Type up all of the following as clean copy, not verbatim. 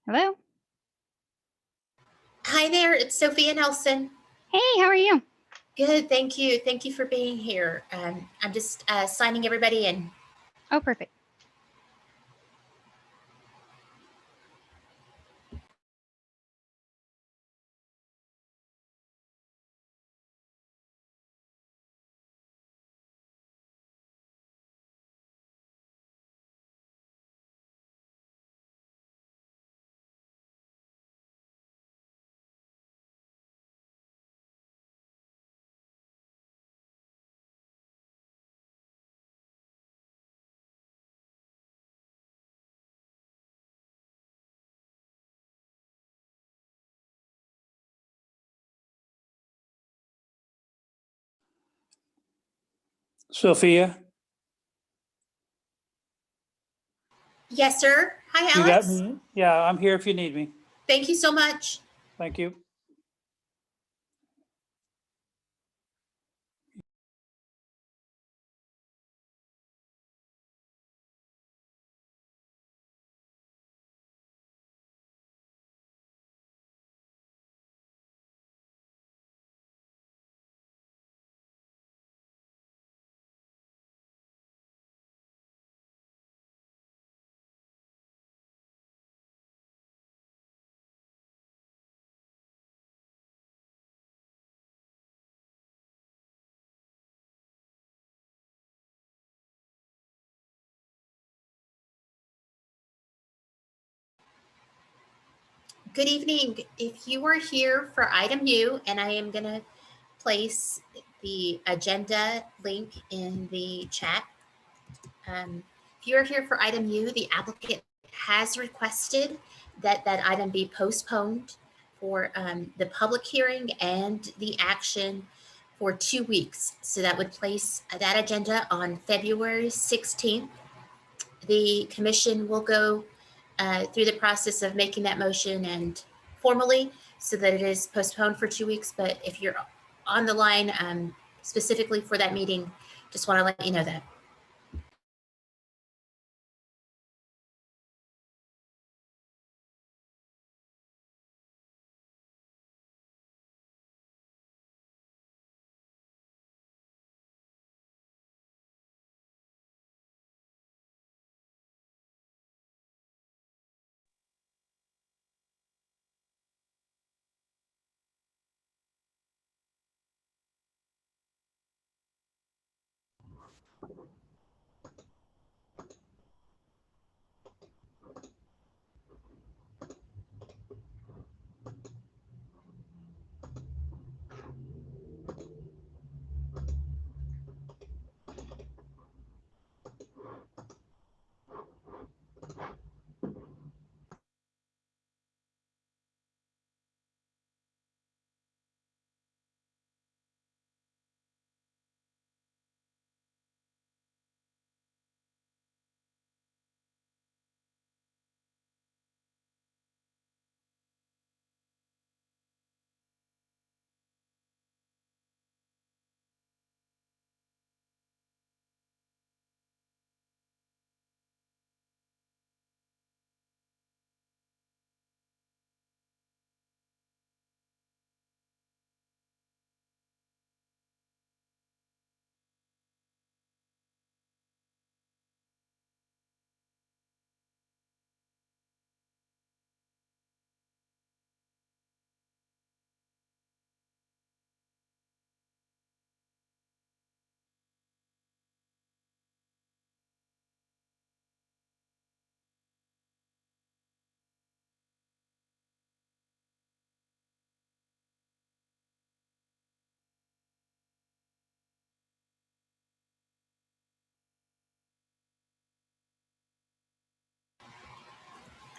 Hello. Hi there, it's Sophia Nelson. Hey, how are you? Good, thank you. Thank you for being here. I'm just signing everybody in. Oh, perfect. Sophia, Yes, sir. Hi, you got Alex. me? Yeah, I'm here if you need me. Thank you so much. Thank you. Good evening. If you are here for item U, and I am going to place the agenda link in the chat. If you are here for item U, the applicant has requested that that item be postponed for the public hearing and the action for 2 weeks. So that would place that agenda on February 16th. The commission will go through the process of making that motion and formally so that it is postponed for 2 weeks. But if you're on the line specifically for that meeting, just want to let you know that.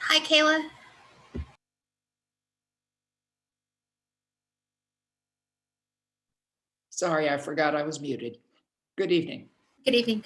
Hi, Kayla. Sorry, I forgot I was muted. Good evening. Good evening.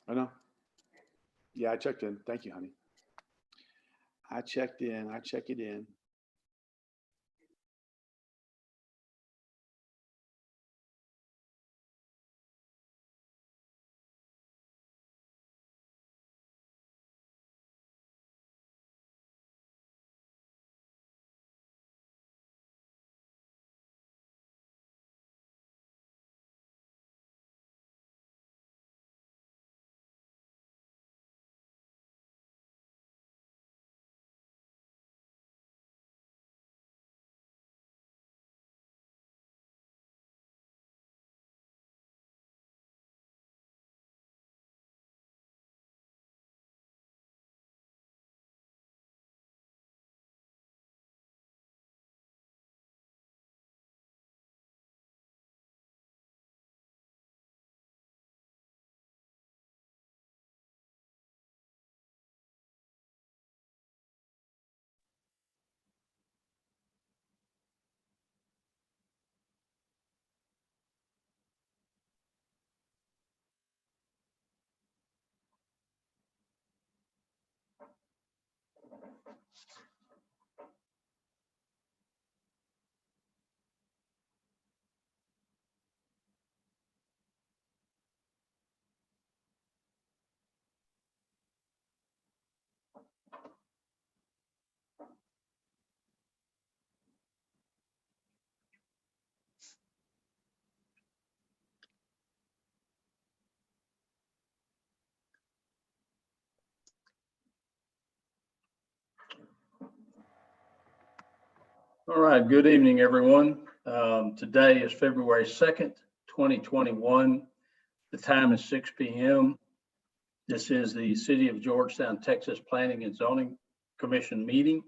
I know. Yeah, I checked in. Thank you, honey. I checked in. I check it in. All right, good evening, everyone. Today is February 2nd, 2021. The time is 6 p.m. This is the City of Georgetown, Texas Planning and Zoning Commission meeting.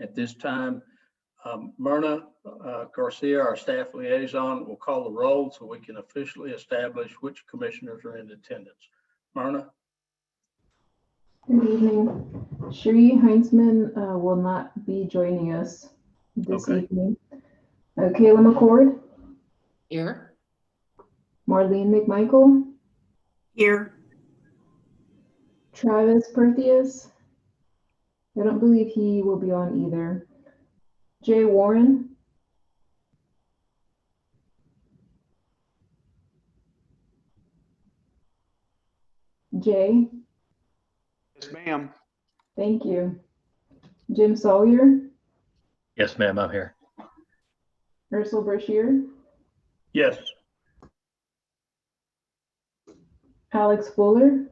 At this time, Myrna Garcia, our staff liaison, will call the roll so we can officially establish which commissioners are in attendance. Myrna? Good evening. Sheree Heinzman will not be joining us this Okay. evening. Kayla McCord, Here. Marlene McMichael, Here. Travis Perthius. I don't believe he will be on either. Jay Warren, Jay, Yes, ma'am. thank you. Jim Sawyer, Yes, ma'am, I'm here. Ursula Brashear, Yes. Alex Fuller,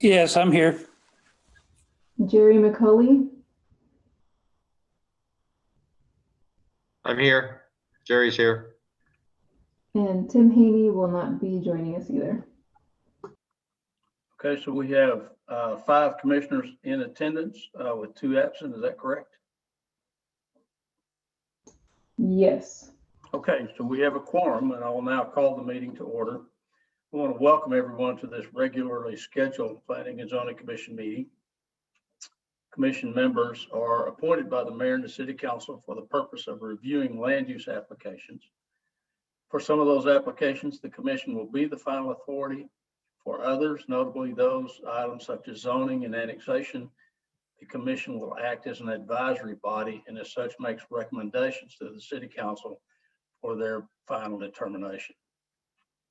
Yes, I'm here. Jerry McCulley, I'm here. Jerry's here. and Tim Haney will not be joining us either. Okay, so we have 5 commissioners in attendance with 2 absent. Is that correct? Yes. Okay, so we have a quorum, and I will now call the meeting to order. I want to welcome everyone to this regularly scheduled Planning and Zoning Commission meeting. Commission members are appointed by the mayor and the city council for the purpose of reviewing land use applications. For some of those applications, the commission will be the final authority. For others, notably those items such as zoning and annexation, the commission will act as an advisory body and as such makes recommendations to the city council for their final determination.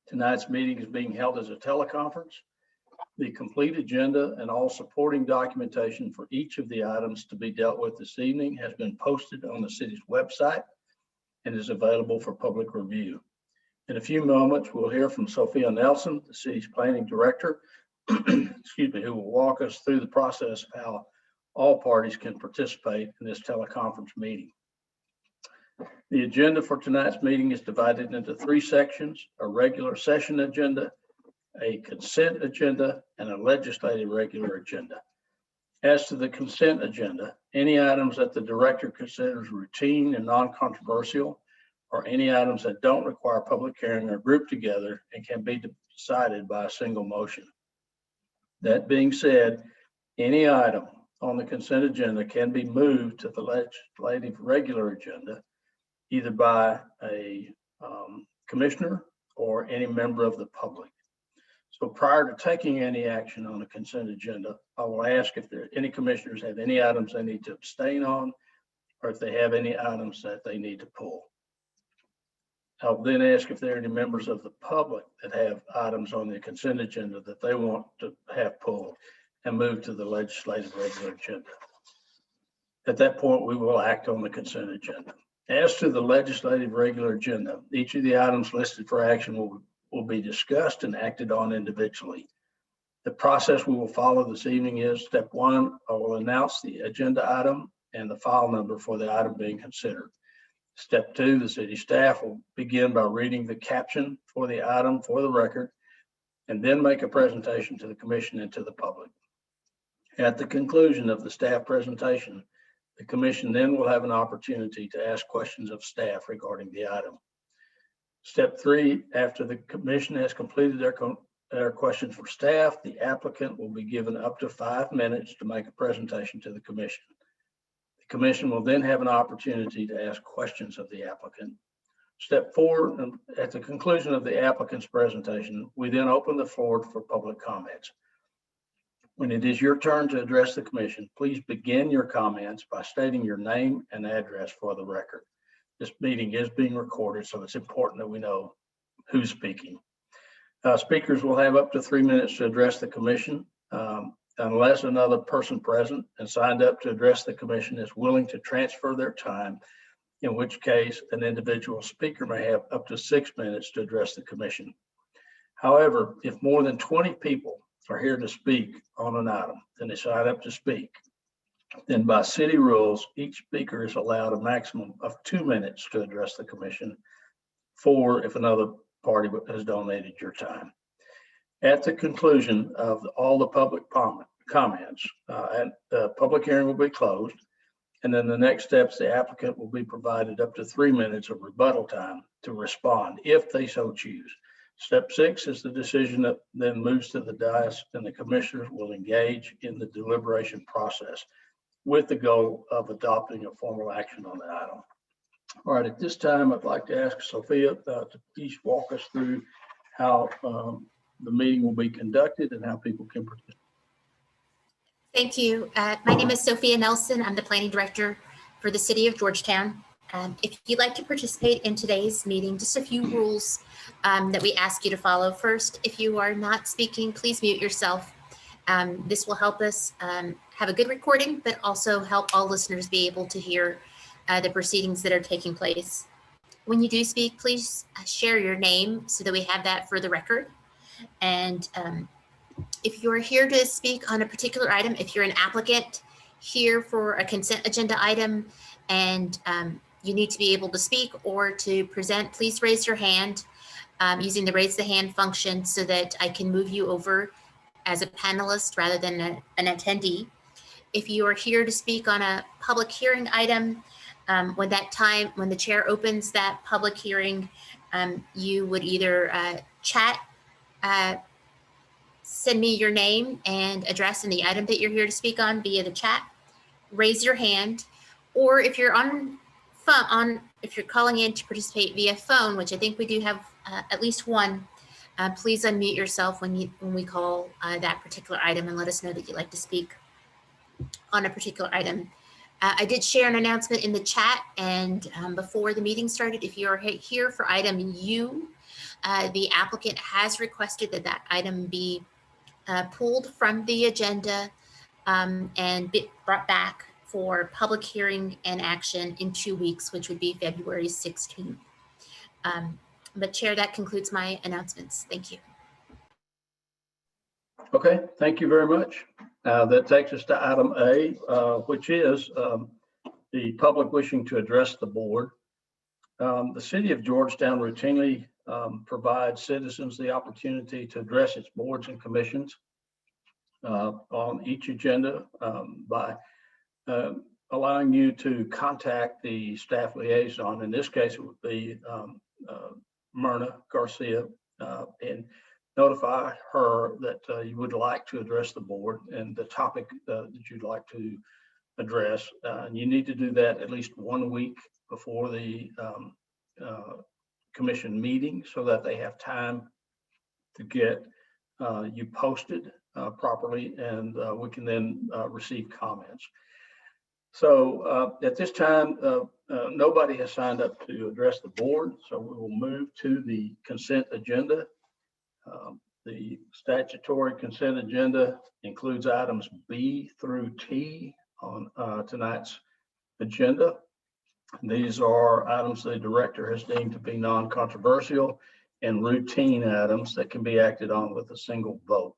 Tonight's meeting is being held as a teleconference. The complete agenda and all supporting documentation for each of the items to be dealt with this evening has been posted on the city's website and is available for public review. In a few moments, we'll hear from Sophia Nelson, the city's planning director, excuse me, who will walk us through the process of how all parties can participate in this teleconference meeting. The agenda for tonight's meeting is divided into 3 sections: a regular session agenda, a consent agenda, and a legislative regular agenda. As to the consent agenda, any items that the director considers routine and non-controversial, or any items that don't require public hearing, are grouped together and can be decided by a single motion. That being said, any item on the consent agenda can be moved to the legislative regular agenda, either by a commissioner or any member of the public. So prior to taking any action on the consent agenda, I will ask if any commissioners have any items they need to abstain on, or if they have any items that they need to pull. I'll then ask if there are any members of the public that have items on the consent agenda that they want to have pulled and move to the legislative regular agenda. At that point, we will act on the consent agenda. As to the legislative regular agenda, each of the items listed for action will be discussed and acted on individually. The process we will follow this evening is: step one, I will announce the agenda item and the file number for the item being considered. Step two, the city staff will begin by reading the caption for the item for the record, and then make a presentation to the commission and to the public. At the conclusion of the staff presentation, the commission then will have an opportunity to ask questions of staff regarding the item. Step three, after the commission has completed their questions for staff, the applicant will be given up to 5 minutes to make a presentation to the commission. The commission will then have an opportunity to ask questions of the applicant. Step four, at the conclusion of the applicant's presentation, we then open the floor for public comments. When it is your turn to address the commission, please begin your comments by stating your name and address for the record. This meeting is being recorded, so it's important that we know who's speaking. Speakers will have up to 3 minutes to address the commission, unless another person present and signed up to address the commission is willing to transfer their time, in which case an individual speaker may have up to 6 minutes to address the commission. However, if more than 20 people are here to speak on an item and they sign up to speak, then by city rules, each speaker is allowed a maximum of 2 minutes to address the commission, 4 if another party has donated your time. At the conclusion of all the public comments, and the public hearing will be closed. And then the next steps, the applicant will be provided up to 3 minutes of rebuttal time to respond if they so choose. Step 6 is the decision that then moves to the dais, and the commissioners will engage in the deliberation process with the goal of adopting a formal action on the item. All right, at this time, I'd like to ask Sophia to please walk us through how the meeting will be conducted and how people can participate. Thank you. My name is Sophia Nelson. I'm the planning director for the city of Georgetown. If you'd like to participate in today's meeting, just a few rules that we ask you to follow. First, if you are not speaking, please mute yourself. This will help us have a good recording, but also help all listeners be able to hear the proceedings that are taking place. When you do speak, please share your name so that we have that for the record. And if you're here to speak on a particular item, if you're an applicant here for a consent agenda item and you need to be able to speak or to present, please raise your hand using the raise the hand function so that I can move you over as a panelist rather than an attendee. If you are here to speak on a public hearing item, when the chair opens that public hearing, you would either chat, send me your name and address and the item that you're here to speak on via the chat, raise your hand, or if you're if you're calling in to participate via phone, which I think we do have at least one, please unmute yourself when we call that particular item and let us know that you'd like to speak on a particular item. I did share an announcement in the chat, and before the meeting started, if you're here for item U, the applicant has requested that that item be pulled from the agenda and brought back for public hearing and action in 2 weeks, which would be February 16th. But Chair, that concludes my announcements. Thank you. Okay, thank you very much. That takes us to item A, which is the public wishing to address the board. The city of Georgetown routinely provides citizens the opportunity to address its boards and commissions on each agenda by allowing you to contact the staff liaison. In this case, it would be Myrna Garcia, and notify her that you would like to address the board and the topic that you'd like to address. And you need to do that at least 1 week before the commission meeting so that they have time to get you posted properly, and we can then receive comments. So at this time, nobody has signed up to address the board, so we will move to the consent agenda. The statutory consent agenda includes items B through T on tonight's agenda. These are items the director has deemed to be non-controversial and routine items that can be acted on with a single vote.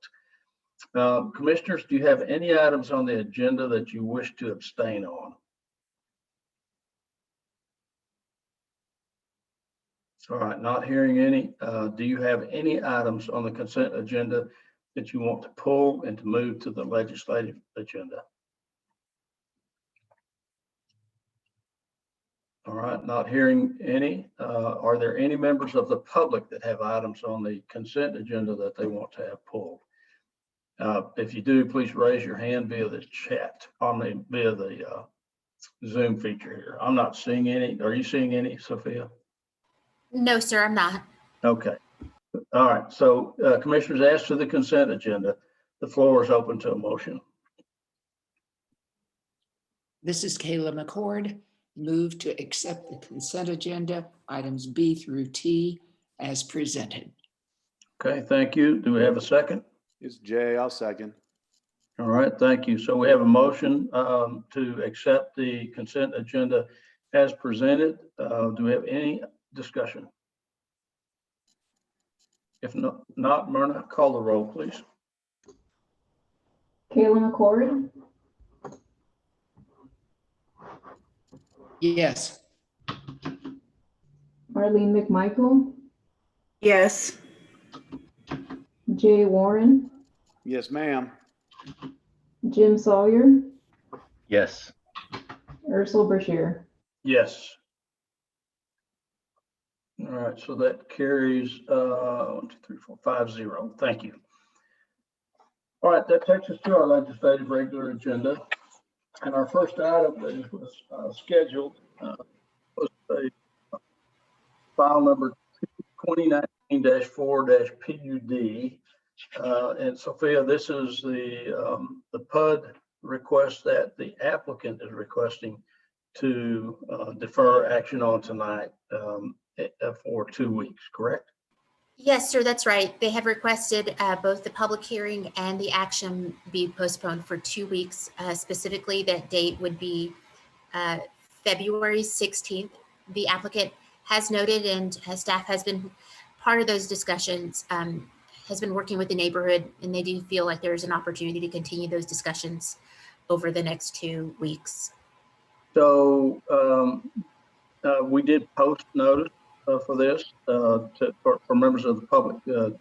Commissioners, do you have any items on the agenda that you wish to abstain on? All right, not hearing any. Do you have any items on the consent agenda that you want to pull and to move to the legislative agenda? All right, not hearing any. Are there any members of the public that have items on the consent agenda that they want to have pulled? If you do, please raise your hand via the chat, via the Zoom feature here. I'm not seeing any. Are you seeing any, Sophia? No, sir, I'm not. Okay. All right. So commissioners, as to the consent agenda, the floor is open to a motion. This is Kayla McCord. Move to accept the consent agenda, items B through T as presented. Okay, thank you. Do we have a second? It's Jay. I'll second. All right, thank you. So we have a motion to accept the consent agenda as presented. Do we have any discussion? If not, Myrna, call the roll, please. Kayla McCord, Yes. Marlene McMichael, Yes. Jay Warren, Yes, ma'am. Jim Sawyer, Yes. Ursula Brashear. Yes. All right, so that carries 1, 2, 3, 4, 5-0. Thank you. All right, that takes us to our legislative regular agenda. And our first item that was scheduled was a file number 2019-4-PUD. And Sophia, this is the PUD request that the applicant is requesting to defer action on tonight for 2 weeks, correct? Yes, sir, that's right. They have requested both the public hearing and the action be postponed for 2 weeks. Specifically, that date would be February 16th. The applicant has noted, and staff has been part of those discussions, has been working with the neighborhood, and they do feel like there's an opportunity to continue those discussions over the next 2 weeks. So we did post notice for this for members of the public. The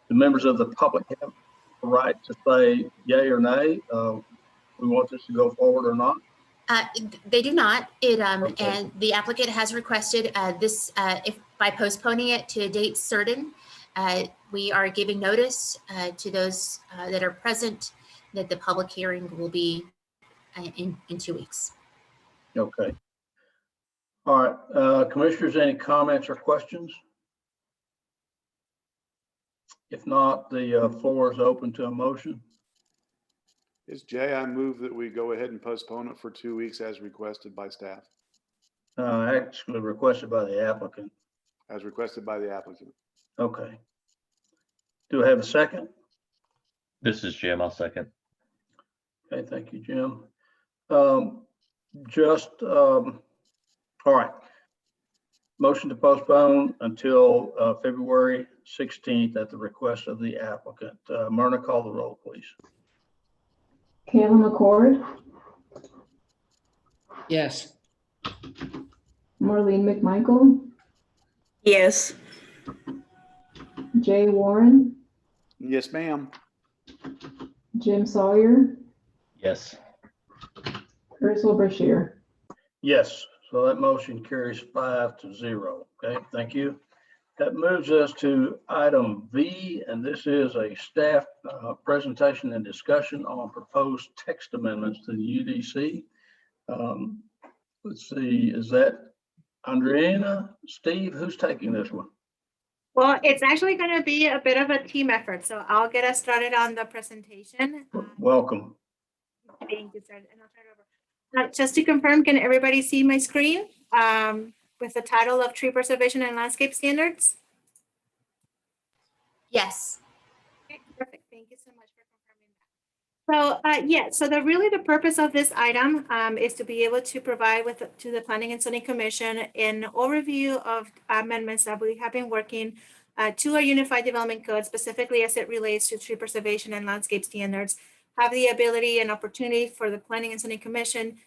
members of the public have the right to say yay or nay. We want this to go forward or not. They do not. Okay. And the applicant has requested this, if by postponing it to a date certain, we are giving notice to those that are present that the public hearing will be in 2 weeks. Okay. All right, commissioners, any comments or questions? If not, the floor is open to a motion. It's Jay. I move that we go ahead and postpone it for 2 weeks as requested by staff, Actually requested by the applicant. as requested by the applicant. Okay. Do I have a second? This is Jim. I'll second. Okay, thank you, Jim. All right. Motion to postpone until February 16th at the request of the applicant. Myrna, call the roll, please. Kayla McCord, Yes. Marlene McMichael, Yes. Jay Warren, Yes, ma'am. Jim Sawyer, Yes. Ursula Brashear. Yes, so that motion carries 5-0. Okay, thank you. That moves us to item V, and this is a staff presentation and discussion on proposed text amendments to the UDC. Let's see, is that Andreina, Steve, who's taking this one? Well, it's actually going to be a bit of a team effort, so I'll get us started on the presentation. Welcome. Thank you, sir. And I'll turn it over. Just to confirm, can everybody see my screen with the title of Tree Preservation and Landscape Standards? Yes. Okay, perfect. Thank you so much for confirming that. So the purpose of this item is to be able to provide to the Planning and Zoning Commission an overview of amendments that we have been working to our Unified Development Code, specifically as it relates to tree preservation and landscape standards. Have the ability and opportunity for the Planning and Zoning Commission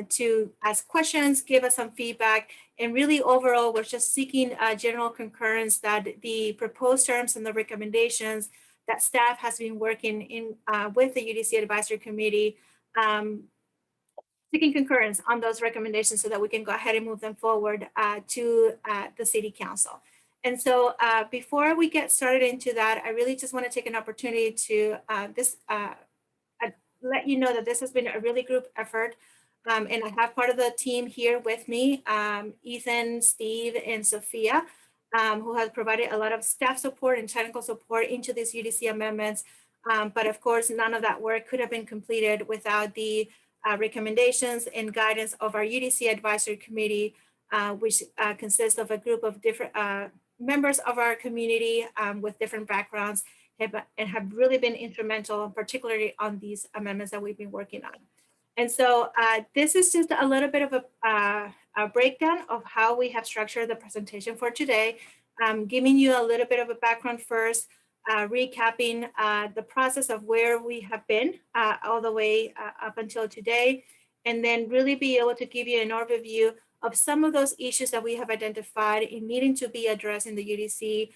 to ask questions, give us some feedback, and really overall, we're just seeking general concurrence that the proposed terms and the recommendations that staff has been working in with the UDC Advisory Committee, seeking concurrence on those recommendations so that we can go ahead and move them forward to the City Council. And so before we get started into that, I really just want to take an opportunity to let you know that this has been a really group effort. And I have part of the team here with me, Ethan, Steve, and Sophia, who has provided a lot of staff support and technical support into these UDC amendments. But of course, none of that work could have been completed without the recommendations and guidance of our UDC Advisory Committee, which consists of a group of different members of our community with different backgrounds and have really been instrumental, particularly on these amendments that we've been working on. And so this is just a little bit of a breakdown of how we have structured the presentation for today. Giving you a little bit of a background first, recapping the process of where we have been all the way up until today, and then really be able to give you an overview of some of those issues that we have identified in needing to be addressed in the UDC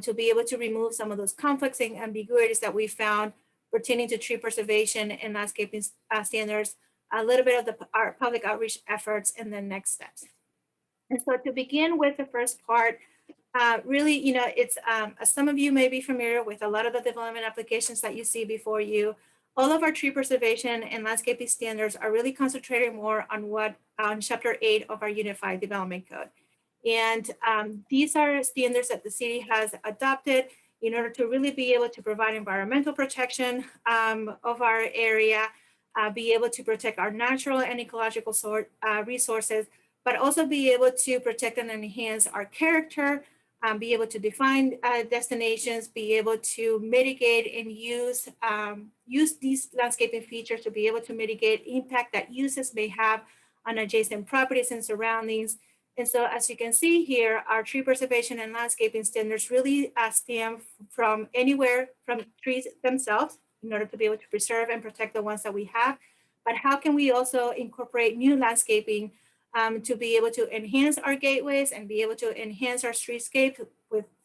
to be able to remove some of those conflicts and ambiguities that we found pertaining to tree preservation and landscaping standards, a little bit of our public outreach efforts, and then next steps. And so to begin with the first part, really, it's as some of you may be familiar with a lot of the development applications that you see before you, all of our tree preservation and landscaping standards are really concentrated more on Chapter 8 of our Unified Development Code. And these are standards that the city has adopted in order to really be able to provide environmental protection of our area, be able to protect our natural and ecological resources, but also be able to protect and enhance our character, be able to define destinations, be able to mitigate and use these landscaping features to be able to mitigate impact that uses may have on adjacent properties and surroundings. And so as you can see here, our tree preservation and landscaping standards really stem from anywhere from trees themselves in order to be able to preserve and protect the ones that we have. But how can we also incorporate new landscaping to be able to enhance our gateways and be able to enhance our streetscape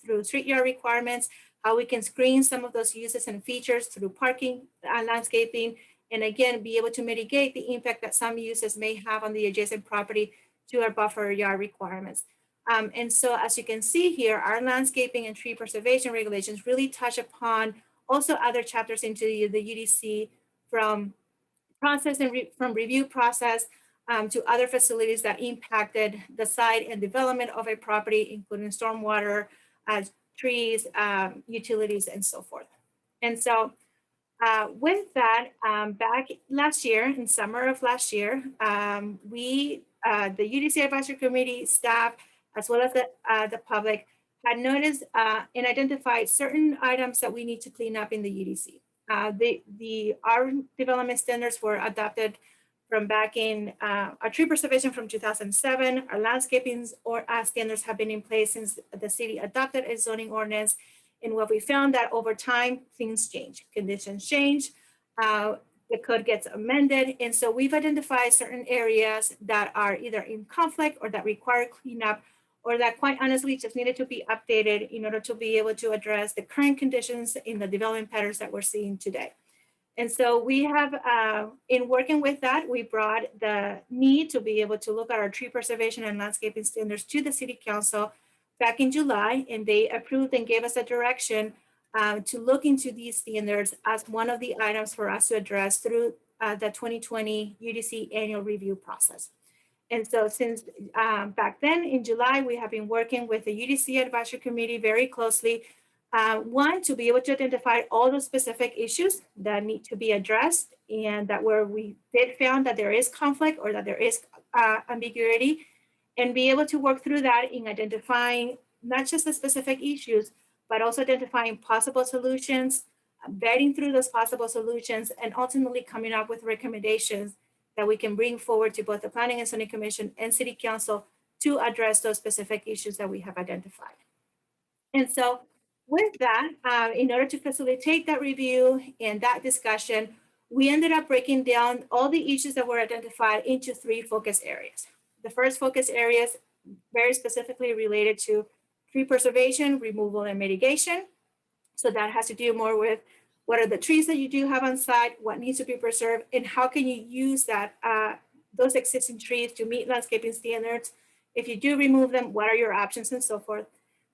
through street yard requirements, how we can screen some of those uses and features through parking landscaping, and again, be able to mitigate the impact that some uses may have on the adjacent property to our buffer yard requirements. And so as you can see here, our landscaping and tree preservation regulations really touch upon also other chapters into the UDC from process and from review process to other facilities that impacted the site and development of a property, including stormwater, trees, utilities, and so forth. And so with that, back last year, in summer of last year, the UDC Advisory Committee staff, as well as the public, had noticed and identified certain items that we need to clean up in the UDC. Our development standards were adopted from back in our tree preservation from 2007. Our landscaping standards have been in place since the city adopted a zoning ordinance. And what we found that over time, things change, conditions change, the code gets amended. And so we've identified certain areas that are either in conflict or that require cleanup, or that quite honestly just needed to be updated in order to be able to address the current conditions in the development patterns that we're seeing today. And so we have, in working with that, we brought the need to be able to look at our tree preservation and landscaping standards to the City Council back in July, and they approved and gave us a direction to look into these standards as one of the items for us to address through the 2020 UDC annual review process. And so since back then in July, we have been working with the UDC Advisory Committee very closely. One, to be able to identify all the specific issues that need to be addressed, and that where we did found that there is conflict or that there is ambiguity, and be able to work through that in identifying not just the specific issues, but also identifying possible solutions, vetting through those possible solutions, and ultimately coming up with recommendations that we can bring forward to both the Planning and Zoning Commission and City Council to address those specific issues that we have identified. And so with that, in order to facilitate that review and that discussion, we ended up breaking down all the issues that were identified into 3 focus areas. The first focus areas very specifically related to tree preservation, removal, and mitigation. So that has to do more with what are the trees that you do have on site, what needs to be preserved, and how can you use that those existing trees to meet landscaping standards. If you do remove them, what are your options and so forth.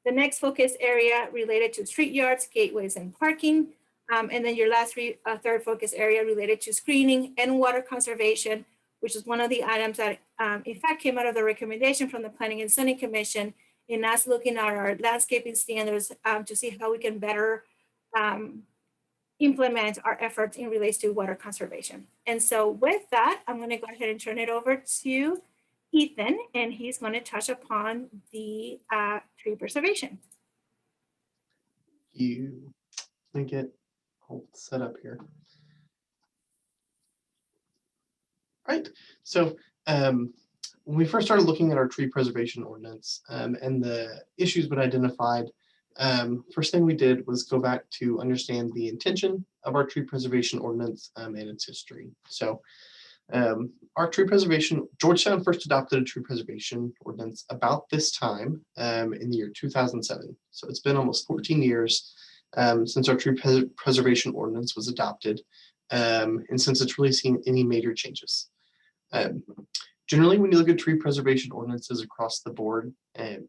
The next focus area related to street yards, gateways, and parking. And then your last third focus area related to screening and water conservation, which is one of the items that in fact came out of the recommendation from the Planning and Zoning Commission in us looking at our landscaping standards to see how we can better implement our efforts in relates to water conservation. And so with that, I'm going to go ahead and turn it over to Ethan, and he's going to touch upon the tree preservation. Let me get all set up here. Right. So when we first started looking at our tree preservation ordinance and the issues been identified, first thing we did was go back to understand the intention of our tree preservation ordinance and its history. So our tree preservation, Georgetown first adopted a tree preservation ordinance about this time in the year 2007. So it's been almost 14 years since our tree preservation ordinance was adopted, and since it's really seen any major changes. Generally, when you look at tree preservation ordinances across the board,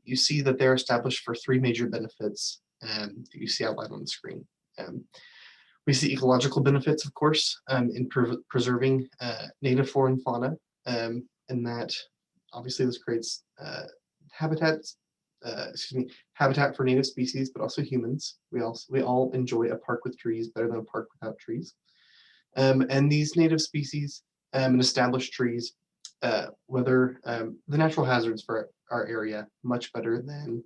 you see that they're established for 3 major benefits that you see outlined on the screen. We see ecological benefits, of course, in preserving native flora and fauna, and that obviously this creates habitat for native species, but also humans. We all enjoy a park with trees better than a park without trees. And these native species and established trees weather the natural hazards for our area much better than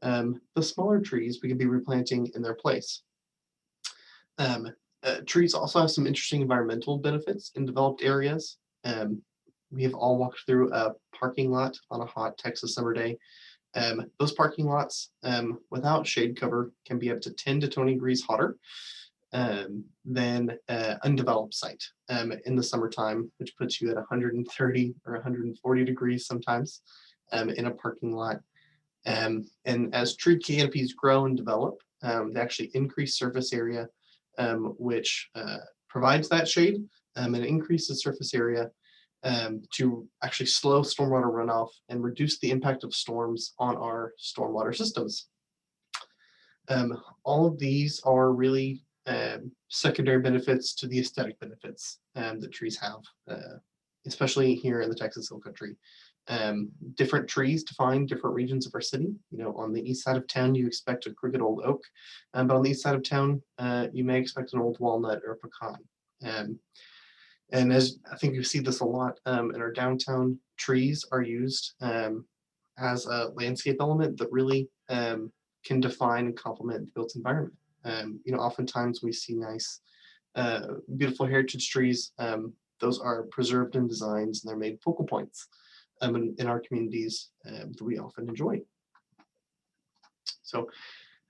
the smaller trees we could be replanting in their place. Trees also have some interesting environmental benefits in developed areas. We have all walked through a parking lot on a hot Texas summer day. Those parking lots without shade cover can be up to 10 to 20 degrees hotter than an undeveloped site in the summertime, which puts you at 130 or 140 degrees sometimes in a parking lot. And as tree canopies grow and develop, they actually increase surface area, which provides that shade and increases surface area to actually slow stormwater runoff and reduce the impact of storms on our stormwater systems. All of these are really secondary benefits to the aesthetic benefits that trees have, especially here in the Texas Hill Country. Different trees define different regions of our city. You know, on the east side of town, you expect a crooked old oak, but on the east side of town, you may expect an old walnut or a pecan. And as I think you see this a lot in our downtown, trees are used as a landscape element that really can define and complement the built environment. You know, oftentimes we see nice, beautiful heritage trees. Those are preserved in designs and they're made focal points in our communities that we often enjoy. So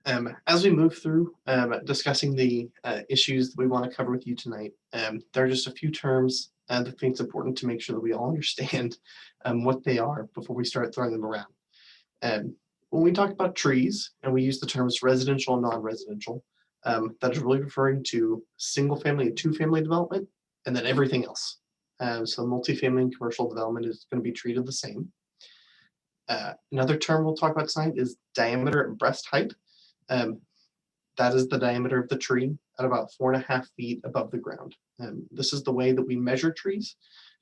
as we move through discussing the issues that we want to cover with you tonight, there are just a few terms that I think it's important to make sure that we all understand what they are before we start throwing them around. When we talk about trees and we use the terms residential and non-residential, that is really referring to single family and 2-family development and then everything else. So multifamily and commercial development is going to be treated the same. Another term we'll talk about tonight is diameter and breast height. That is the diameter of the tree at about 4.5 feet above the ground. This is the way that we measure trees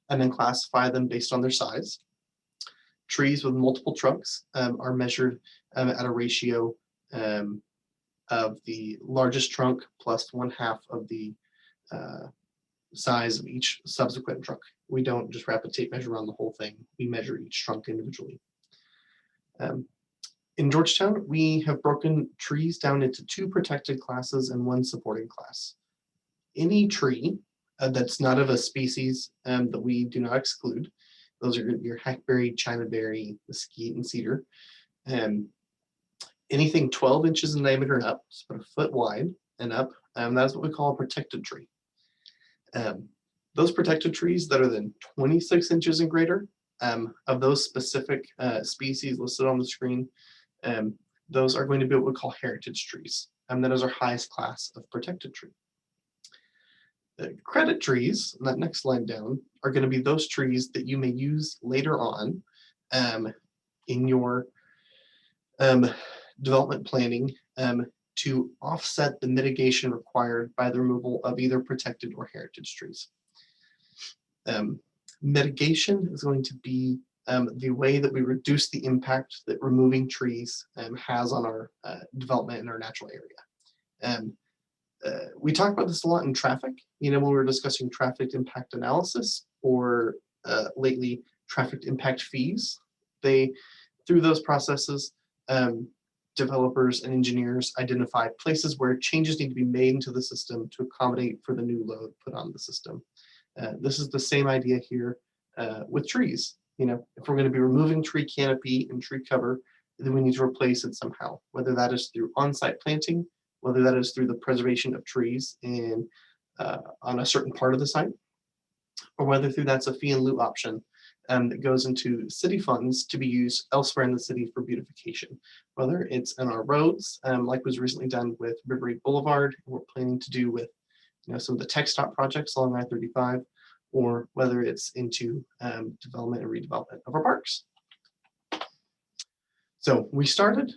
and then classify them based on their size. trees with multiple trunks are measured at a ratio of the largest trunk plus 1/2 of the size of each subsequent trunk. We don't just rapid tape measure around the whole thing. We measure each trunk individually. In Georgetown, we have broken trees down into 2 protected classes and 1 supporting class. Any tree that's not of a species that we do not exclude, those are your hackberry, chinaberry, mesquite, and cedar. Anything 12 inches in diameter and up, so about a foot wide and up, that's what we call a protected tree. Those protected trees that are then 26 inches and greater, of those specific species listed on the screen, those are going to be what we call heritage trees. That is our highest class of protected tree. The credit trees, on that next line down, are going to be those trees that you may use later on in your development planning to offset the mitigation required by the removal of either protected or heritage trees. Mitigation is going to be the way that we reduce the impact that removing trees has on our development in our natural area. We talk about this a lot in traffic, when we're discussing traffic impact analysis or lately traffic impact fees. Through those processes, developers and engineers identify places where changes need to be made into the system to accommodate for the new load put on the system. This is the same idea here with trees. If we're going to be removing tree canopy and tree cover, then we need to replace it somehow, whether that is through on-site planting, whether that is through the preservation of trees on a certain part of the site, or whether through that's a fee in lieu option that goes into city funds to be used elsewhere in the city for beautification, whether it's in our roads, like was recently done with River Reef Boulevard, we're planning to do with some of the tech stop projects along I-35, or whether it's into development and redevelopment of our parks. So we started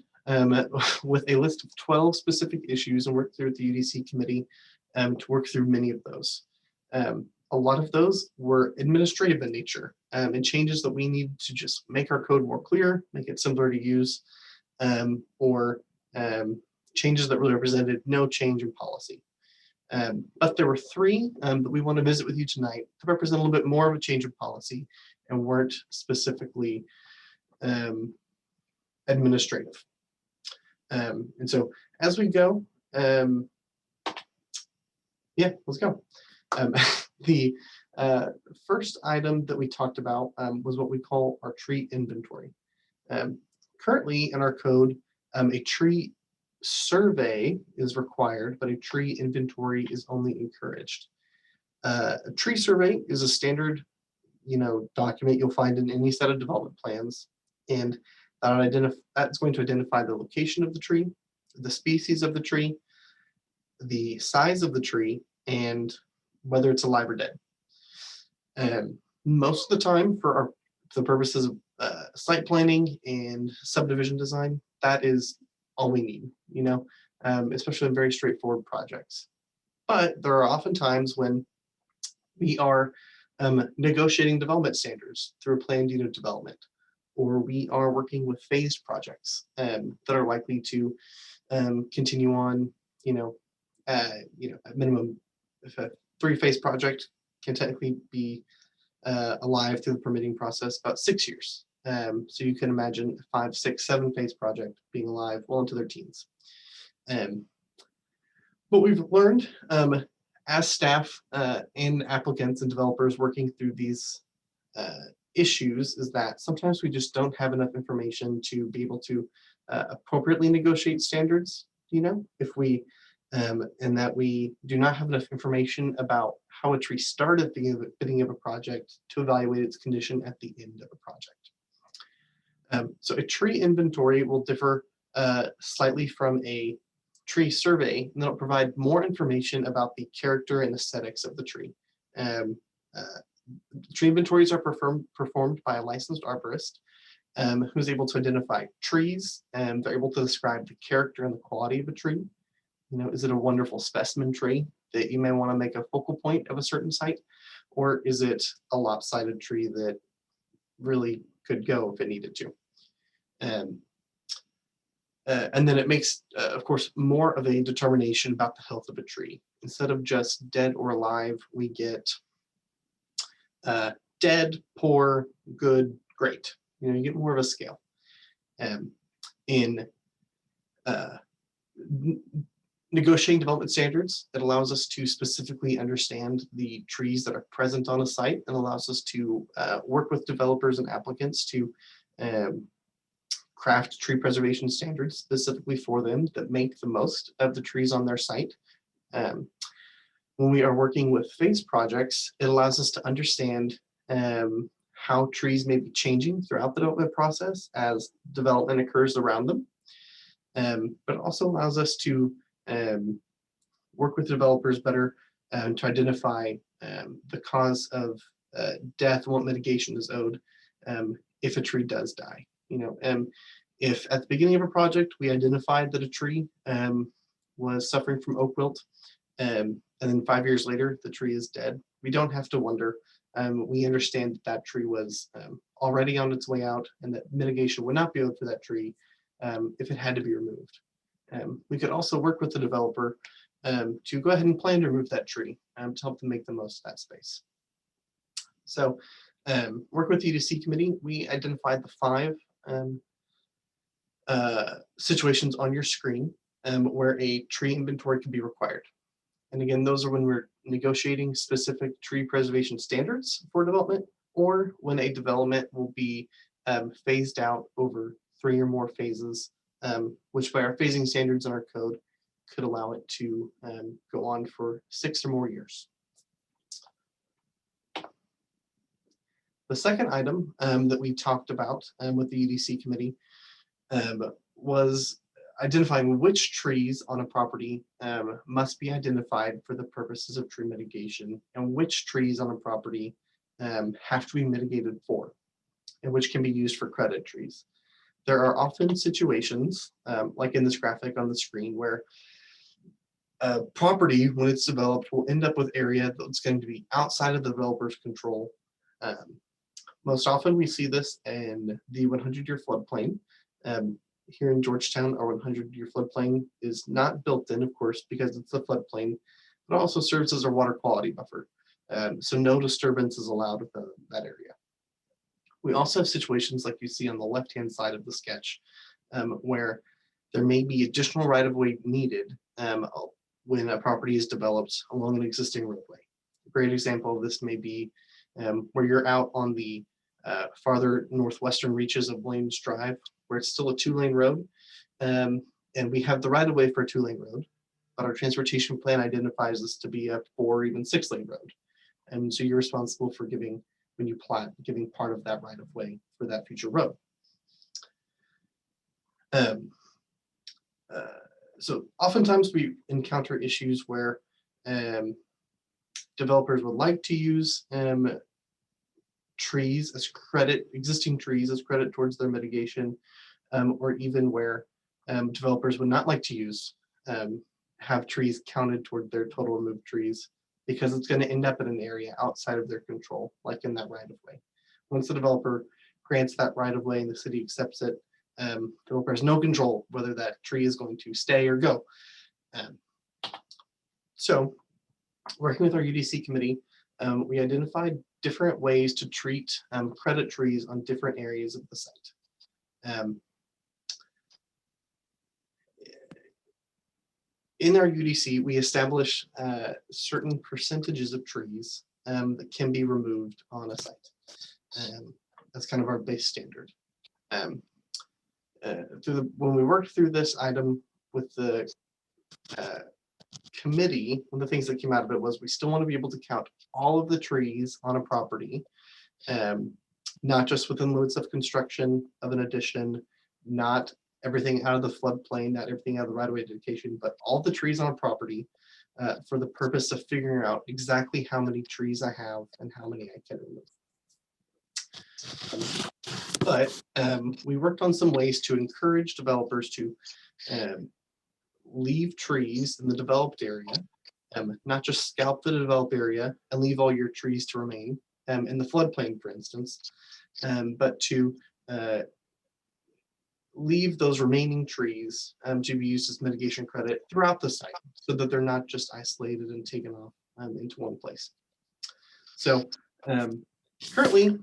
with a list of 12 specific issues and worked through with the UDC committee to work through many of those. A lot of those were administrative in nature and changes that we need to just make our code more clear, make it simpler to use, or changes that really represented no change in policy. But there were 3 that we want to visit with you tonight to represent a little bit more of a change in policy and weren't specifically administrative. And so as we go, let's go. The first item that we talked about was what we call our tree inventory. Currently in our code, a tree survey is required, but a tree inventory is only encouraged. A tree survey is a standard, document you'll find in any set of development plans, and that's going to identify the location of the tree, the species of the tree, the size of the tree, and whether it's alive or dead. Most of the time, for the purposes of site planning and subdivision design, that is all we need, especially in very straightforward projects. But there are often times when we are negotiating development standards through a planned unit development, or we are working with phased projects that are likely to continue on, at minimum, if a 3-phase project can technically be alive through the permitting process about 6 years. So you can imagine a 5, 6, 7-phase project being alive well into their teens. What we've learned as staff and applicants and developers working through these issues is that sometimes we just don't have enough information to be able to appropriately negotiate standards, if we and that we do not have enough information about how a tree started at the beginning of a project to evaluate its condition at the end of a project. So a tree inventory will differ slightly from a tree survey, and that'll provide more information about the character and aesthetics of the tree. Tree inventories are performed by a licensed arborist who's able to identify trees, and they're able to describe the character and the quality of a tree. Is it a wonderful specimen tree that you may want to make a focal point of a certain site, or is it a lopsided tree that really could go if it needed to. And then it makes, of course, more of a determination about the health of a tree. Instead of just dead or alive, we get dead, poor, good, great. You know, you get more of a scale. In negotiating development standards, it allows us to specifically understand the trees that are present on a site and allows us to work with developers and applicants to craft tree preservation standards specifically for them that make the most of the trees on their site. When we are working with phase projects, it allows us to understand how trees may be changing throughout the development process as development occurs around them. But it also allows us to work with developers better to identify the cause of death and what mitigation is owed if a tree does die. You know, if at the beginning of a project we identified that a tree was suffering from oak wilt, and then 5 years later the tree is dead, we don't have to wonder. We understand that that tree was already on its way out, and that mitigation would not be owed for that tree if it had to be removed. We could also work with the developer to go ahead and plan to remove that tree to help them make the most of that space. So, work with the EDC committee, we identified the 5 situations on your screen where a tree inventory can be required. And again, those are when we're negotiating specific tree preservation standards for development, or when a development will be phased out over 3 or more phases, which by our phasing standards in our code could allow it to go on for 6 or more years. The second item that we talked about with the EDC committee was identifying which trees on a property must be identified for the purposes of tree mitigation, and which trees on a property have to be mitigated for, and which can be used for credit trees. There are often situations, like in this graphic on the screen, where a property, when it's developed, will end up with area that's going to be outside of the developer's control. Most often we see this in the 100-year floodplain. Here in Georgetown, our 100-year floodplain is not built in, of course, because it's a floodplain, but also serves as a water quality buffer. So no disturbance is allowed within that area. We also have situations like you see on the left-hand side of the sketch, where there may be additional right-of-way needed when a property is developed along an existing roadway. A great example of this may be where you're out on the farther northwestern reaches of Williams Drive, where it's still a 2-lane road, and we have the right-of-way for a 2-lane road, but our transportation plan identifies this to be a 4 or even 6-lane road. And so you're responsible for giving, when you plat, giving part of that right-of-way for that future road. So oftentimes we encounter issues where developers would like to use trees as credit, existing trees as credit towards their mitigation, or even where developers would not like to use, have trees counted toward their total removed trees, because it's going to end up in an area outside of their control, like in that right-of-way. Once the developer grants that right-of-way and the city accepts it, developer has no control whether that tree is going to stay or go. So working with our UDC committee, we identified different ways to treat credit trees on different areas of the site. In our UDC, we establish certain percentages of trees that can be removed on a site. That's kind of our base standard. When we worked through this item with the committee, one of the things that came out of it was we still want to be able to count all of the trees on a property, not just within limits of construction of an addition, not everything out of the floodplain, not everything out of the right-of-way dedication, but all the trees on a property for the purpose of figuring out exactly how many trees I have and how many I can remove. But we worked on some ways to encourage developers to leave trees in the developed area, not just scalp the developed area and leave all your trees to remain in the floodplain, for instance, but to leave those remaining trees to be used as mitigation credit throughout the site so that they're not just isolated and taken off into one place. So currently,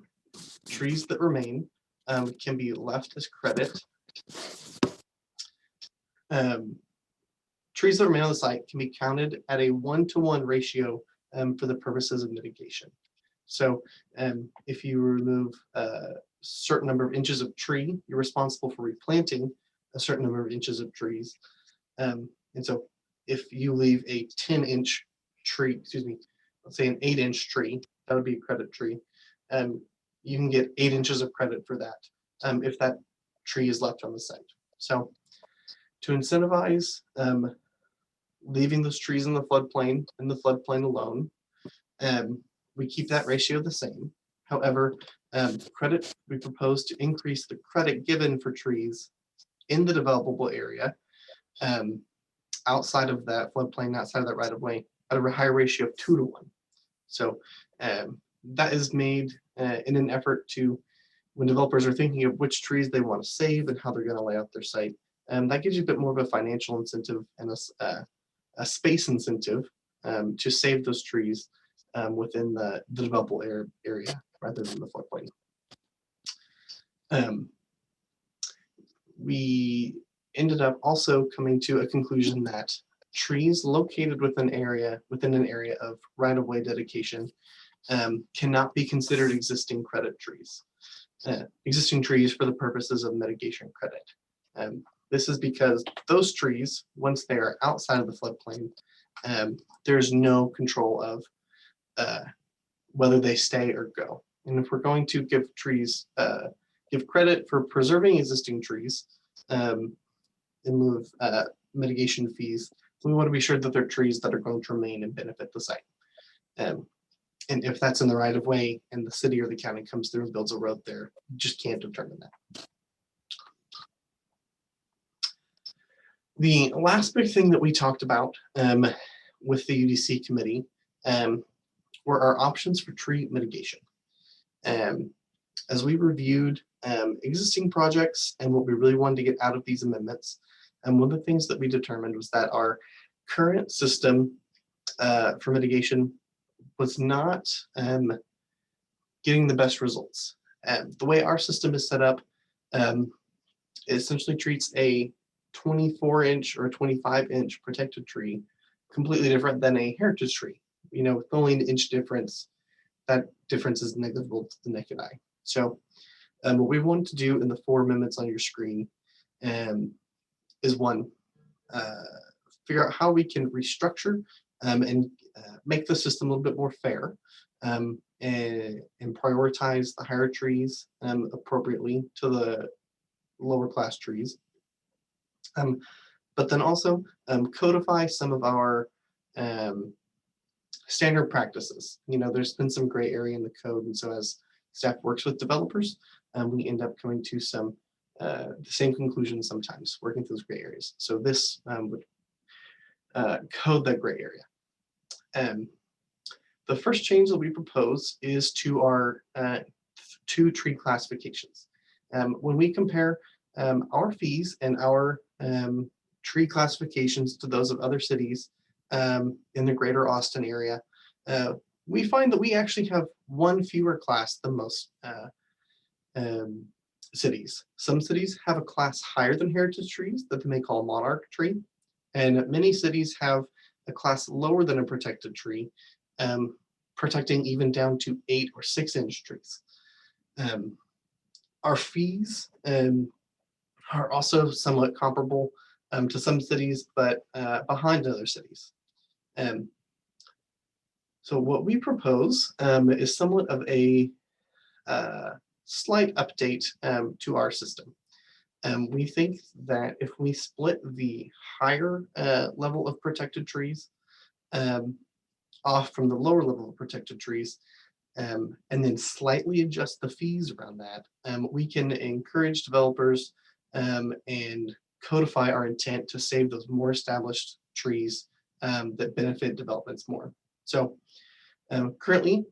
trees that remain can be left as credit. Trees that remain on the site can be counted at a 1-to-1 ratio for the purposes of mitigation. So if you remove a certain number of inches of tree, you're responsible for replanting a certain number of inches of trees. And so if you leave a 10-inch tree, excuse me, let's say an 8-inch tree, that would be a credit tree. You can get 8 inches of credit for that if that tree is left on the site. So to incentivize leaving those trees in the floodplain alone, we keep that ratio the same. However, we propose to increase the credit given for trees in the developable area outside of that floodplain, outside of that right of way, at a higher ratio of 2-to-1. So that is made in an effort to, when developers are thinking of which trees they want to save and how they're going to lay out their site, that gives you a bit more of a financial incentive and a space incentive to save those trees within the developable area rather than the floodplain. We ended up also coming to a conclusion that trees located within an area of right-of-way dedication cannot be considered existing credit trees, existing trees for the purposes of mitigation credit. This is because those trees, once they are outside of the floodplain, there's no control of whether they stay or go. And if we're going to give trees, give credit for preserving existing trees in lieu of mitigation fees, we want to be sure that they're trees that are going to remain and benefit the site. And if that's in the right of way and the city or the county comes through and builds a road there, you just can't determine that. The last big thing that we talked about with the UDC committee were our options for tree mitigation. As we reviewed existing projects and what we really wanted to get out of these amendments, and one of the things that we determined was that our current system for mitigation was not getting the best results. The way our system is set up, it essentially treats a 24-inch or 25-inch protected tree completely different than a heritage tree. You know, with only an inch difference, that difference is negligible to the naked eye. So what we want to do in the 4 amendments on your screen is one, figure out how we can restructure and make the system a little bit more fair and prioritize the higher trees appropriately to the lower class trees. But then also codify some of our standard practices. You know, there's been some gray area in the code, and so as staff works with developers, we end up coming to some the same conclusions sometimes, working through those gray areas. So this would code that gray area. The first change that we propose is to our 2 tree classifications. When we compare our fees and our tree classifications to those of other cities in the greater Austin area, we find that we actually have 1 fewer class than most cities. Some cities have a class higher than heritage trees that they may call a monarch tree, and many cities have a class lower than a protected tree, protecting even down to 8 or 6-inch trees. Our fees are also somewhat comparable to some cities, but behind other cities. So what we propose is somewhat of a slight update to our system. We think that if we split the higher level of protected trees off from the lower level of protected trees, and then slightly adjust the fees around that, we can encourage developers and codify our intent to save those more established trees that benefit developments more. So currently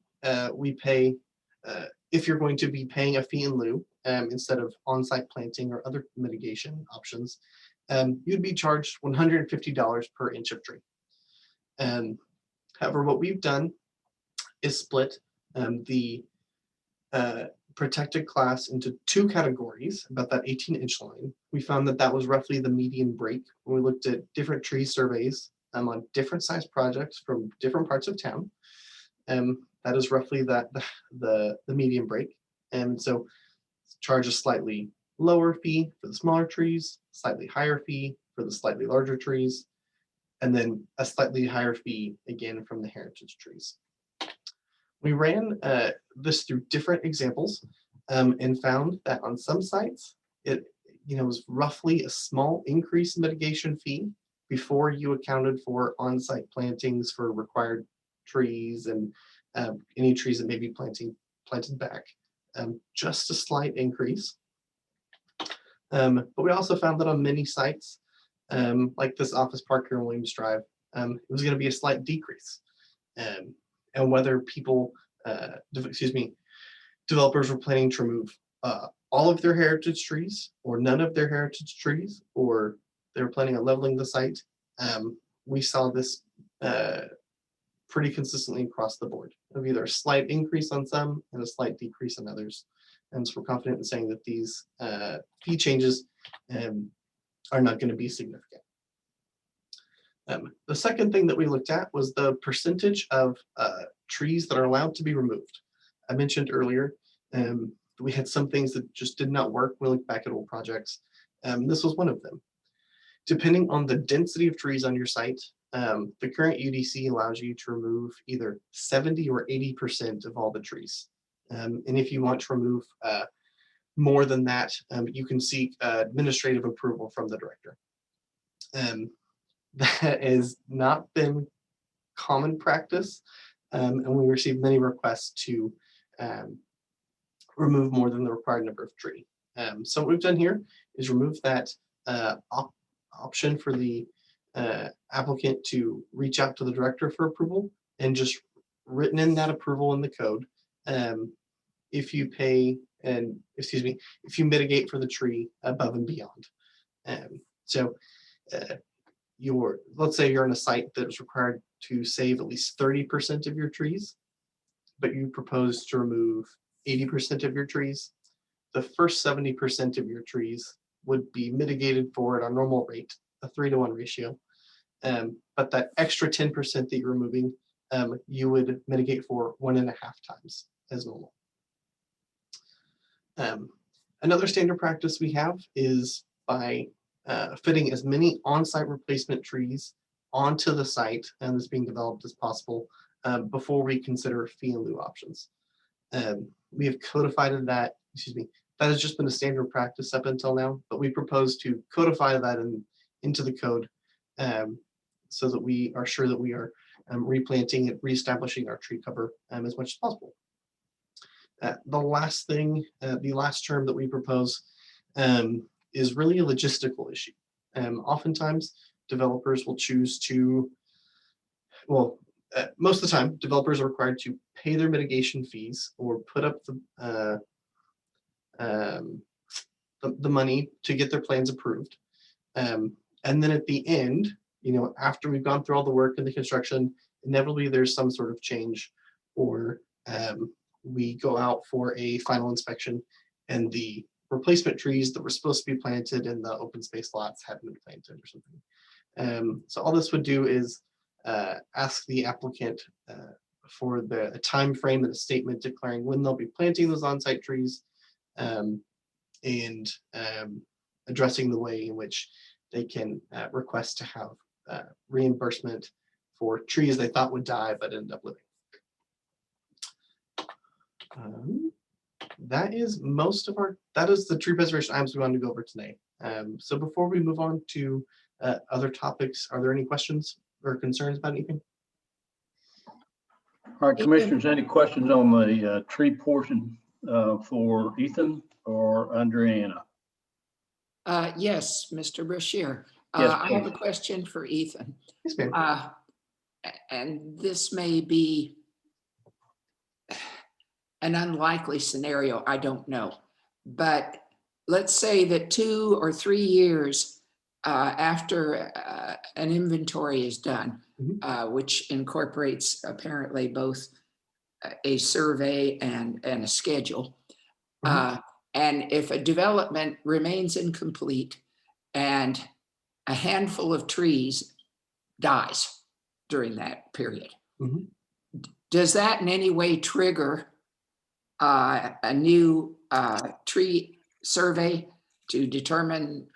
we pay if you're going to be paying a fee in lieu instead of on-site planting or other mitigation options, you'd be charged $150 per inch of tree. However, what we've done is split the protected class into two categories, about that 18-inch line. We found that that was roughly the median break when we looked at different tree surveys on different size projects from different parts of town. That is roughly the median break. And so charge a slightly lower fee for the smaller trees, slightly higher fee for the slightly larger trees, and then a slightly higher fee again from the heritage trees. We ran this through different examples and found that on some sites, it was roughly a small increase in mitigation fee before you accounted for on-site plantings for required trees and any trees that may be planted back. Just a slight increase. But we also found that on many sites, like this office park here in Williams Drive, it was going to be a slight decrease. And whether people, developers were planning to remove all of their heritage trees or none of their heritage trees, or they were planning on leveling the site, we saw this pretty consistently across the board of either a slight increase on some and a slight decrease on others. And so we're confident in saying that these fee changes are not going to be significant. The second thing that we looked at was the percentage of trees that are allowed to be removed. I mentioned earlier we had some things that just did not work. We looked back at old projects. This was one of them. Depending on the density of trees on your site, the current UDC allows you to remove either 70 or 80% of all the trees. And if you want to remove more than that, you can seek administrative approval from the director. That has not been common practice, and we received many requests to remove more than the required number of tree. So what we've done here is remove that option for the applicant to reach out to the director for approval, and just written in that approval in the code. If you pay and if you mitigate for the tree above and beyond. Let's say you're on a site that is required to save at least 30% of your trees, but you propose to remove 80% of your trees. The first 70% of your trees would be mitigated for at our normal rate, a 3-to-1 ratio. But that extra 10% that you're removing, you would mitigate for 1.5 times as normal. Another standard practice we have is by fitting as many on-site replacement trees onto the site and that's being developed as possible before we consider fee in lieu options. We have codified that, that has just been a standard practice up until now, but we propose to codify that into the code so that we are sure that we are replanting and reestablishing our tree cover as much as possible. The last thing, the last term that we propose is really a logistical issue. Oftentimes, developers will choose to, most of the time, developers are required to pay their mitigation fees or put up the money to get their plans approved. And then at the end, after we've gone through all the work and the construction, inevitably there's some sort of change, or we go out for a final inspection and the replacement trees that were supposed to be planted in the open space lots haven't been planted or something. So all this would do is ask the applicant for a time frame and a statement declaring when they'll be planting those on-site trees, and addressing the way in which they can request to have reimbursement for trees they thought would die but ended up living. That is the tree preservation items we wanted to go over today. So before we move on to other topics, are there any questions or concerns about anything? All right, commissioners, any questions on the tree portion for Ethan or Andriana? Yes, Mr. Brashear. Yes, I have a please. question for Ethan. Yes, ma'am. And this may be an unlikely scenario, I don't know. But let's say that 2 or 3 years after an inventory is done, which incorporates apparently both a survey and a schedule. And if a development remains incomplete and a handful of trees dies during that period, does that in any way trigger a new tree survey to determine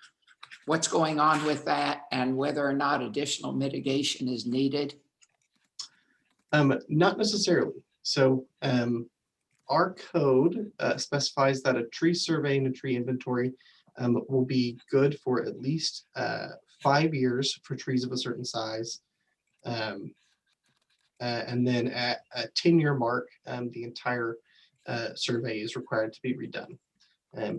what's going on with that and whether or not additional mitigation is needed? Not necessarily. So our code specifies that a tree survey and a tree inventory will be good for at least 5 years for trees of a certain size. And then at a 10-year mark, the entire survey is required to be redone.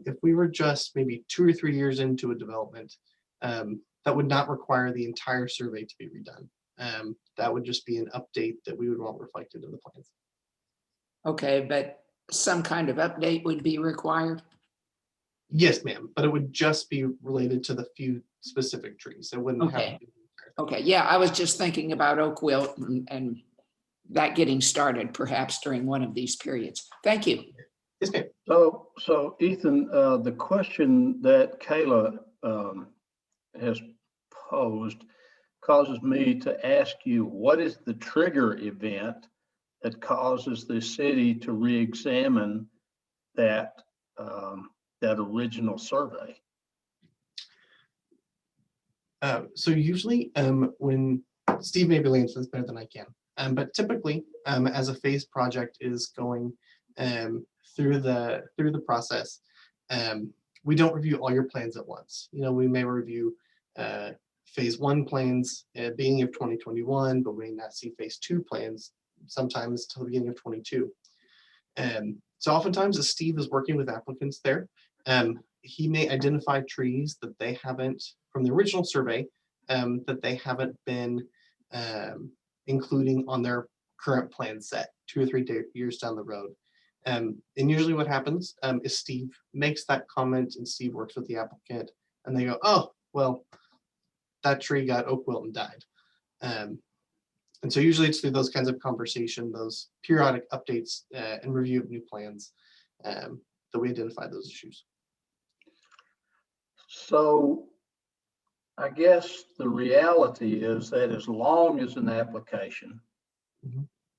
If we were just maybe 2 or 3 years into a development, that would not require the entire survey to be redone. That would just be an update that we would want reflected in the plans. Okay, but some kind of update would be required? Yes, ma'am, but it would just be related to the few specific trees. It wouldn't have. Okay. Okay, yeah, I was just thinking about oak wilt and that getting started perhaps during one of these periods. Thank you. Yes, ma'am. So Ethan, the question that Kayla has posed causes me to ask you, what is the trigger event that causes the city to re-examine that original survey? So usually when Steve maybe will answer this better than I can, but typically as a phase project is going through the process, we don't review all your plans at once. You know, we may review phase 1 plans at the beginning of 2021, but we may not see phase 2 plans sometimes till the beginning of 22. So oftentimes as Steve is working with applicants there, he may identify trees that they haven't, from the original survey, that they haven't been including on their current plan set 2 or 3 years down the road. And usually what happens is Steve makes that comment and Steve works with the applicant and they go, oh, well, that tree got oak wilt and died. And so usually it's through those kinds of conversation, those periodic updates and review of new plans that we identify those issues. So I guess the reality is that as long as an application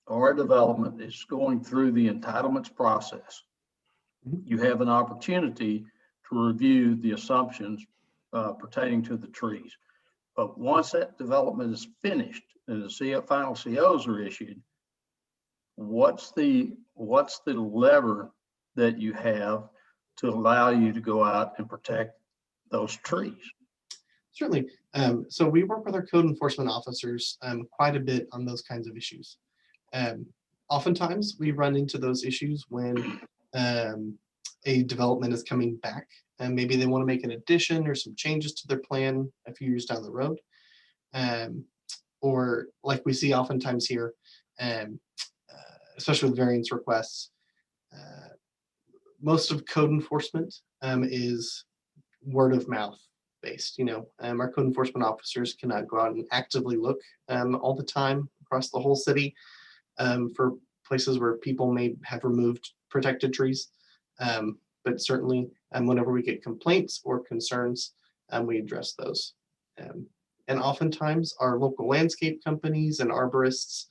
or a development is going through the entitlements process, you have an opportunity to review the assumptions pertaining to the trees. But once that development is finished and the final COs are issued, what's the lever that you have to allow you to go out and protect those trees? Certainly. So we work with our code enforcement officers quite a bit on those kinds of issues. Oftentimes we run into those issues when a development is coming back and maybe they want to make an addition or some changes to their plan a few years down the road. Or like we see oftentimes here, especially with variance requests, most of code enforcement is word of mouth based. You know, our code enforcement officers cannot go out and actively look all the time across the whole city for places where people may have removed protected trees. But certainly whenever we get complaints or concerns, we address those. And oftentimes our local landscape companies and arborists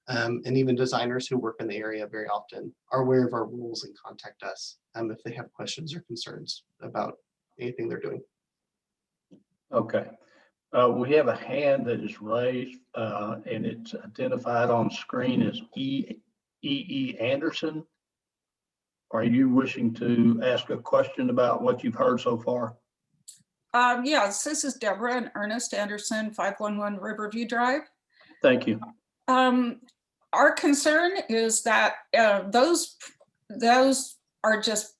and even designers who work in the area very often are aware of our rules and contact us if they have questions or concerns about anything they're doing. Okay. We have a hand that is raised and it's identified on screen as E.E. Anderson. Are you wishing to ask a question about what you've heard so far? Yes, this is Deborah and Ernest Anderson, 511 Riverview Drive. Thank you. Our concern is that those are just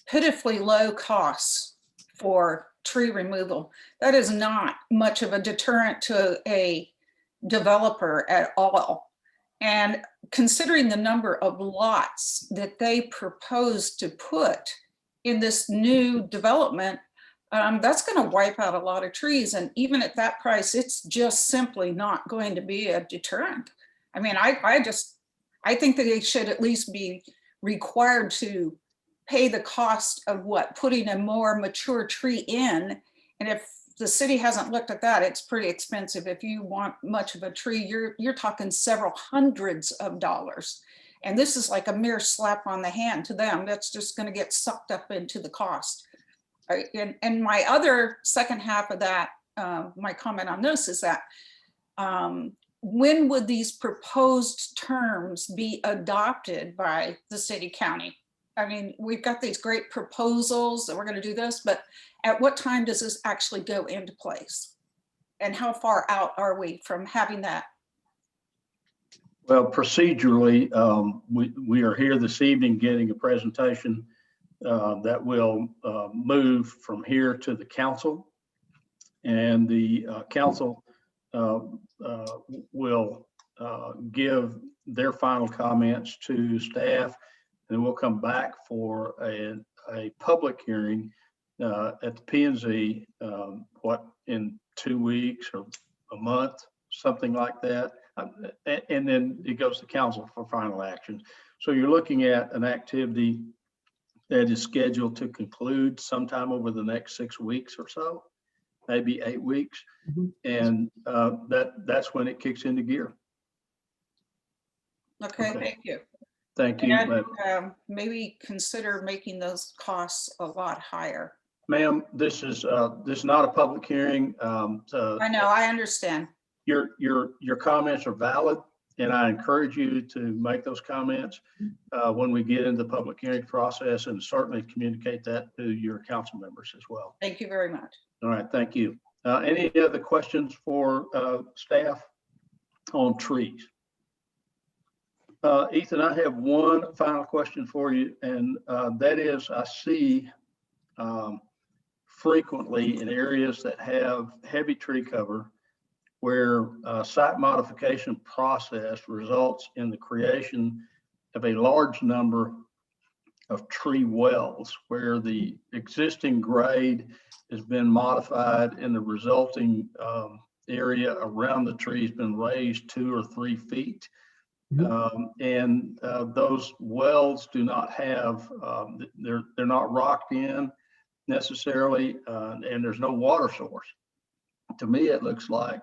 pitifully low costs for tree removal. That is not much of a deterrent to a developer at all. And considering the number of lots that they propose to put in this new development, that's going to wipe out a lot of trees. And even at that price, it's just simply not going to be a deterrent. I mean, I think that they should at least be required to pay the cost of putting a more mature tree in. And if the city hasn't looked at that, it's pretty expensive. If you want much of a tree, you're talking several hundreds of dollars. And this is like a mere slap on the hand to them. That's just going to get sucked up into the cost. And my other second half of that, my comment on this is that when would these proposed terms be adopted by the city county? I mean, we've got these great proposals that we're going to do this, but at what time does this actually go into place? And how far out are we from having that? Well, procedurally, we are here this evening getting a presentation that will move from here to the council. And the council will give their final comments to staff, and we'll come back for a public hearing at the P&Z, in 2 weeks or a month, something like that. And then it goes to council for final action. So you're looking at an activity that is scheduled to conclude sometime over the next 6 weeks or so, maybe 8 weeks. And that's when it kicks into gear. Okay, thank you. Thank you. And maybe consider making those costs a lot higher. Ma'am, this is not a public hearing. I know, I understand. Your comments are valid, and I encourage you to make those comments when we get into the public hearing process, and certainly communicate that to your council members as well. Thank you very much. All right, thank you. Any other questions for staff on trees? Ethan, I have one final question for you, and that is, I see frequently in areas that have heavy tree cover where site modification process results in the creation of a large number of tree wells where the existing grade has been modified and the resulting area around the tree has been raised 2 or 3 feet. And those wells do not have, they're not rocked in necessarily, and there's no water source. To me, it looks like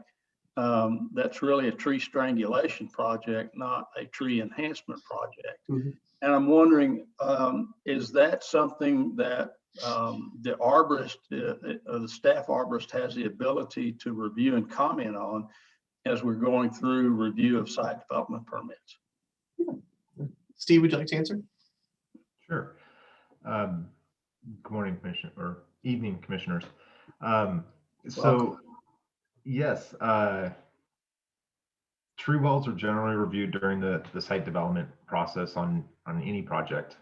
that's really a tree strangulation project, not a tree enhancement project. And I'm wondering, is that something that the arborist, the staff arborist has the ability to review and comment on as we're going through review of site development permits? Steve, would you like to answer? Sure. Good morning, Commissioner, or evening, Commissioners. So, yes, tree wells are generally reviewed during the site development process on any project.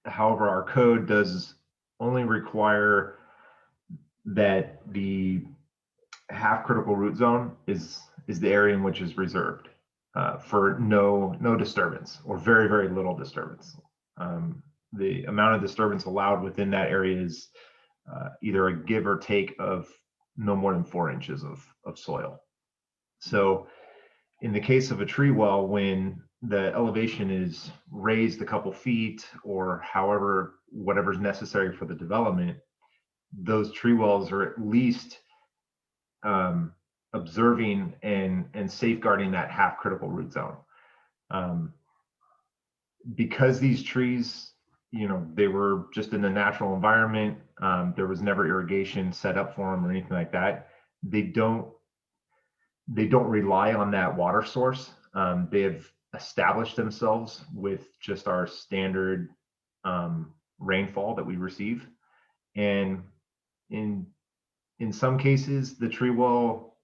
However, our code does only require that the half critical root zone is the area in which is reserved for no disturbance, or very, very little disturbance. The amount of disturbance allowed within that area is either a give or take of no more than 4 inches of soil. So in the case of a tree well, when the elevation is raised a couple feet or however, whatever's necessary for the development, those tree wells are at least observing and safeguarding that half critical root zone. Because these trees, they were just in the natural environment, there was never irrigation set up for them or anything like that. They don't rely on that water source. They have established themselves with just our standard rainfall that we receive. And in some cases, the tree well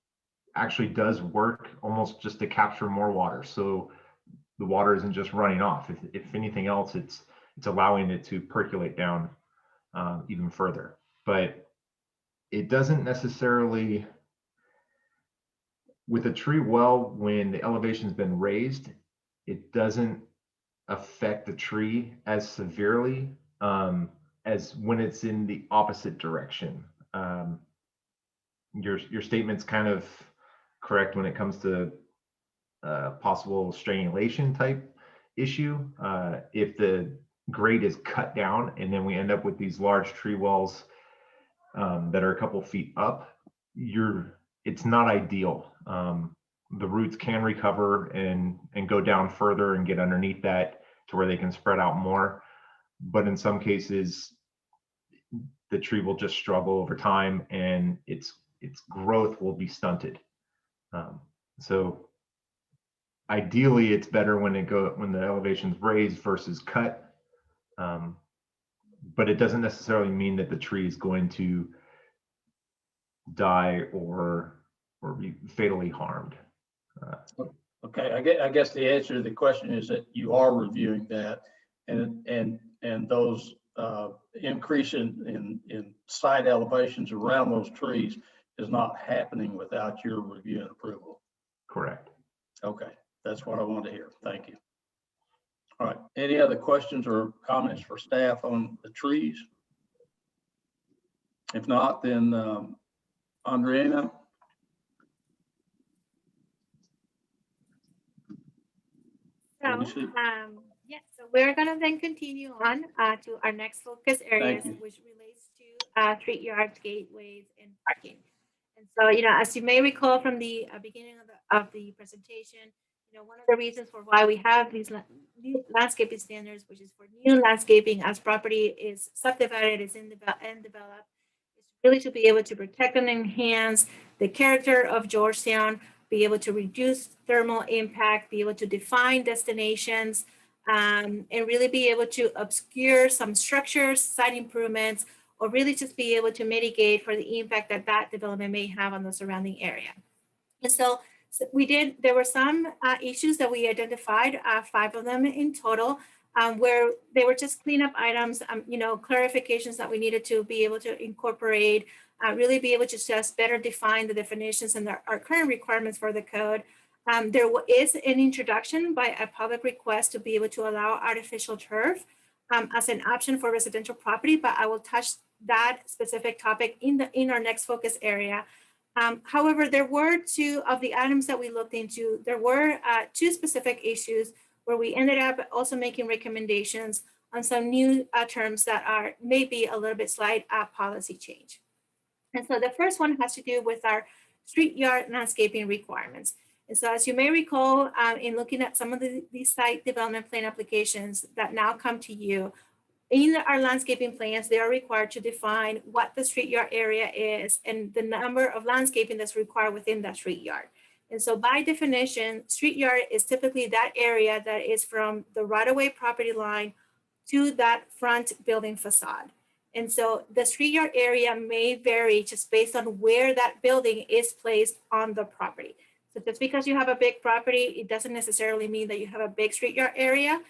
actually does work almost just to capture more water. So the water isn't just running off. If anything else, it's allowing it to percolate down even further. But it doesn't necessarily, with a tree well, when the elevation's been raised, it doesn't affect the tree as severely as when it's in the opposite direction. Your statement's kind of correct when it comes to possible strangulation type issue. If the grade is cut down and then we end up with these large tree wells that are a couple feet up, it's not ideal. The roots can recover and go down further and get underneath that to where they can spread out more. But in some cases, the tree will just struggle over time and its growth will be stunted. So ideally, it's better when the elevation's raised versus cut. But it doesn't necessarily mean that the tree is going to die or be fatally harmed. Okay, I guess the answer to the question is that you are reviewing that, and those increase in site elevations around those trees is not happening without your review and approval. Correct. Okay, that's what I wanted to hear. Thank you. All right, any other questions or comments for staff on the trees? If not, then Andreina. So, yes, so we're going to then continue on to our next focus areas, which relates to street yards, gateways, and parking. And so, as you may recall from the beginning of the presentation, one of the reasons for why we have these landscaping standards, which is for new landscaping as property is subdivided, is and developed, is really to be able to protect and enhance the character of Georgetown, be able to reduce thermal impact, be able to define destinations, and really be able to obscure some structures, site improvements, or really just be able to mitigate for the impact that development may have on the surrounding area. And so there were some issues that we identified, 5 of them in total, where they were just cleanup items, clarifications that we needed to be able to incorporate, really be able to just better define the definitions and our current requirements for the code. There is an introduction by a public request to be able to allow artificial turf as an option for residential property, but I will touch that specific topic in our next focus area. However, there were 2 of the items that we looked into. There were 2 specific issues where we ended up also making recommendations on some new terms that may be a little bit slight policy change. And so the first one has to do with our street yard landscaping requirements. And so as you may recall, in looking at some of these site development plan applications that now come to you, in our landscaping plans, they are required to define what the street yard area is and the number of landscaping that's required within that street yard. And so by definition, street yard is typically that area that is from the right-of-way property line to that front building facade. And so the street yard area may vary just based on where that building is placed on the property. So just because you have a big property, it doesn't necessarily mean that you have a big street yard area.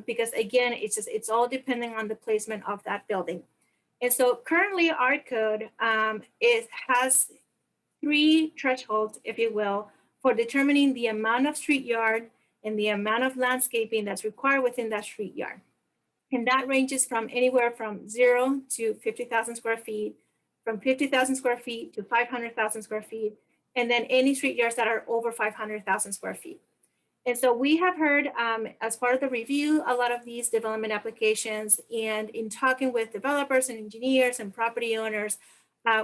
Because again, it's all depending on the placement of that building. And so currently our code has 3 thresholds, if you will, for determining the amount of street yard and the amount of landscaping that's required within that street yard. And that ranges from anywhere from 0 to 50,000 square feet, from 50,000 square feet to 500,000 square feet, and then any street yards that are over 500,000 square feet. And so we have heard as part of the review, a lot of these development applications, and in talking with developers and engineers and property owners,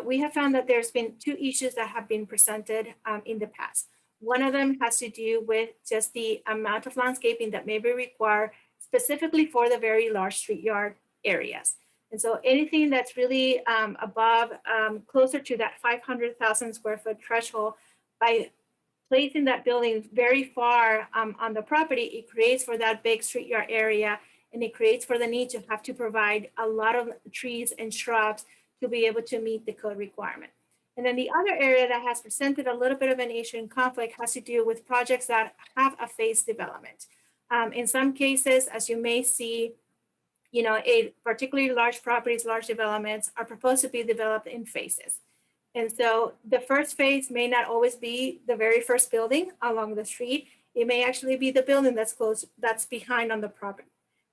we have found that there's been 2 issues that have been presented in the past. One of them has to do with just the amount of landscaping that may be required specifically for the very large street yard areas. And so anything that's really above, closer to that 500,000 square foot threshold, by placing that building very far on the property, it creates for that big street yard area, and it creates for the need to have to provide a lot of trees and shrubs to be able to meet the code requirement. And then the other area that has presented a little bit of an issue and conflict has to do with projects that have a phased development. In some cases, as you may see, particularly large properties, large developments are proposed to be developed in phases. And so the first phase may not always be the very first building along the street. It may actually be the building that's close, that's behind on the property.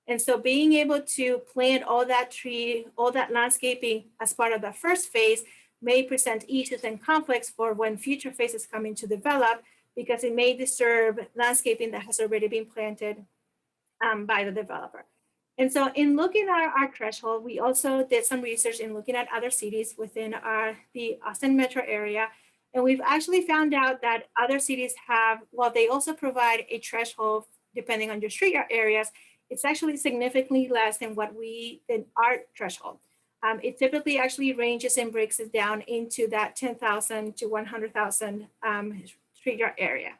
And so being able to plant all that tree, all that landscaping as part of the first phase may present issues and conflicts for when future phases come in to develop, because it may disturb landscaping that has already been planted by the developer. And so in looking at our threshold, we also did some research in looking at other cities within the Austin metro area. And we've actually found out that other cities have, while they also provide a threshold depending on your street yard areas, it's actually significantly less than our threshold. It typically actually ranges and breaks it down into that 10,000 to 100,000 street yard area.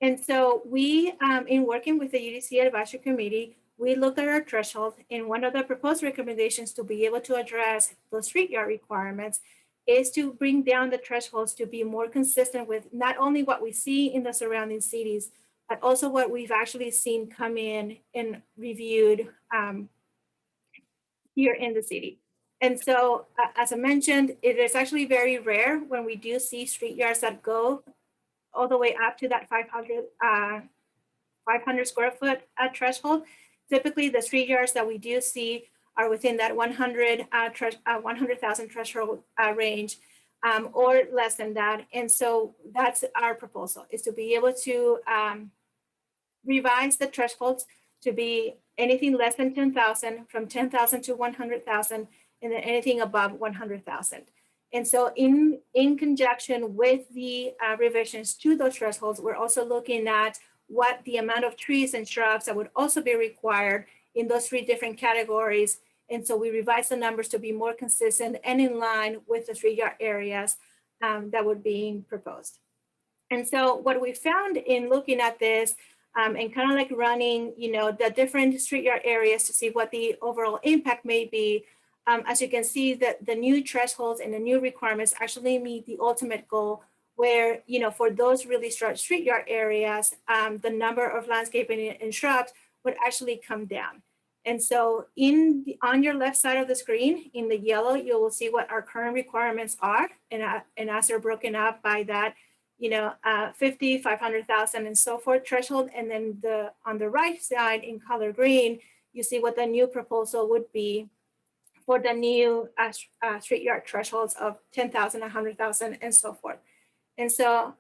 And so we, in working with the UDC Advisory Committee, we looked at our threshold, and one of the proposed recommendations to be able to address those street yard requirements is to bring down the thresholds to be more consistent with not only what we see in the surrounding cities, but also what we've actually seen come in and reviewed here in the city. And so, as I mentioned, it is actually very rare when we do see street yards that go all the way up to that 500 square foot threshold. Typically, the street yards that we do see are within that 100,000 threshold range, or less than that. And so that's our proposal, is to be able to revise the thresholds to be anything less than 10,000, from 10,000 to 100,000, and then anything above 100,000. And so in conjunction with the revisions to those thresholds, we're also looking at what the amount of trees and shrubs that would also be required in those three different categories. And so we revised the numbers to be more consistent and in line with the street yard areas that were being proposed. And so what we found in looking at this and kind of like running, the different street yard areas to see what the overall impact may be, as you can see that the new thresholds and the new requirements actually meet the ultimate goal, where, for those really short street yard areas, the number of landscaping and shrubs would actually come down. And so on your left side of the screen, in the yellow, you will see what our current requirements are. And as they're broken up by that, 50, 500,000 and so forth threshold. And then on the right side in color green, you see what the new proposal would be for the new street yard thresholds of 10,000, 100,000 and so forth. And so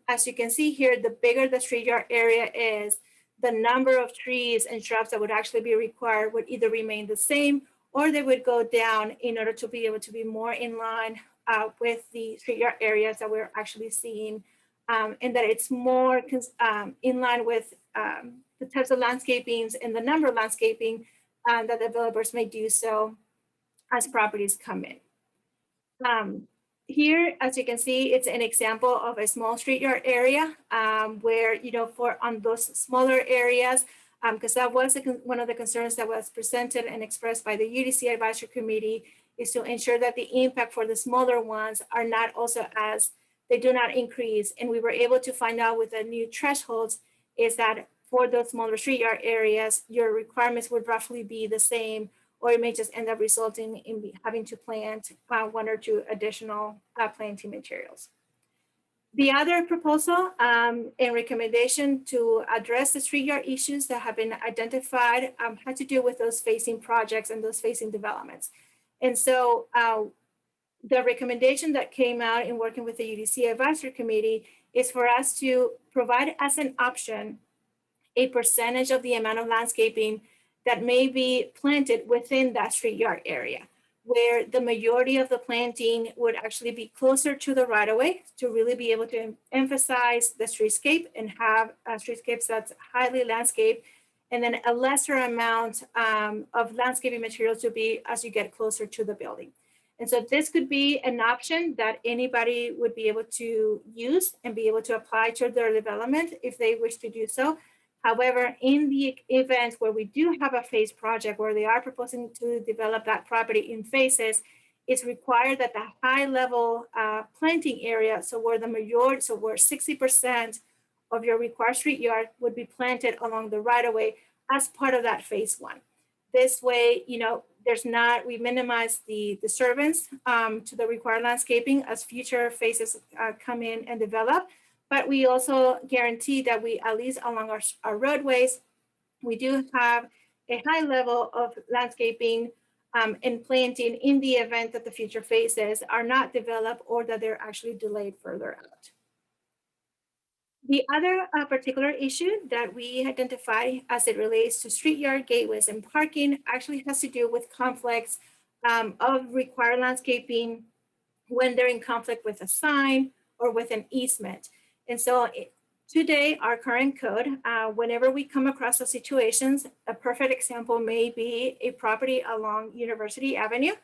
as you can see here, the bigger the street yard area is, the number of trees and shrubs that would actually be required would either remain the same, or they would go down in order to be able to be more in line with the street yard areas that we're actually seeing, and that it's more in line with the types of landscapings and the number of landscaping that developers may do so as properties come in. Here, as you can see, it's an example of a small street yard area where, on those smaller areas, because that was one of the concerns that was presented and expressed by the UDC Advisory Committee, is to ensure that the impact for the smaller ones are not also they do not increase. And we were able to find out with the new thresholds is that for those smaller street yard areas, your requirements would roughly be the same, or it may just end up resulting in having to plant one or two additional planting materials. The other proposal and recommendation to address the street yard issues that have been identified had to do with those facing projects and those facing developments. And so the recommendation that came out in working with the UDC Advisory Committee is for us to provide as an option a percentage of the amount of landscaping that may be planted within that street yard area, where the majority of the planting would actually be closer to the right of way to really be able to emphasize the streetscape and have streetscapes that's highly landscaped, and then a lesser amount of landscaping materials to be as you get closer to the building. And so this could be an option that anybody would be able to use and be able to apply to their development if they wish to do so. However, in the event where we do have a phase project where they are proposing to develop that property in phases, it's required that the high level planting area, so where 60% of your required street yard would be planted along the right of way as part of that phase one. This way, you know, we minimize the disturbance to the required landscaping as future phases come in and develop. But we also guarantee that we, at least along our roadways, we do have a high level of landscaping and planting in the event that the future phases are not developed or that they're actually delayed further out. The other particular issue that we identify as it relates to street yard gateways and parking actually has to do with conflicts of required landscaping when they're in conflict with a sign or with an easement. And so today, our current code, whenever we come across those situations, a perfect example may be a property along University Avenue,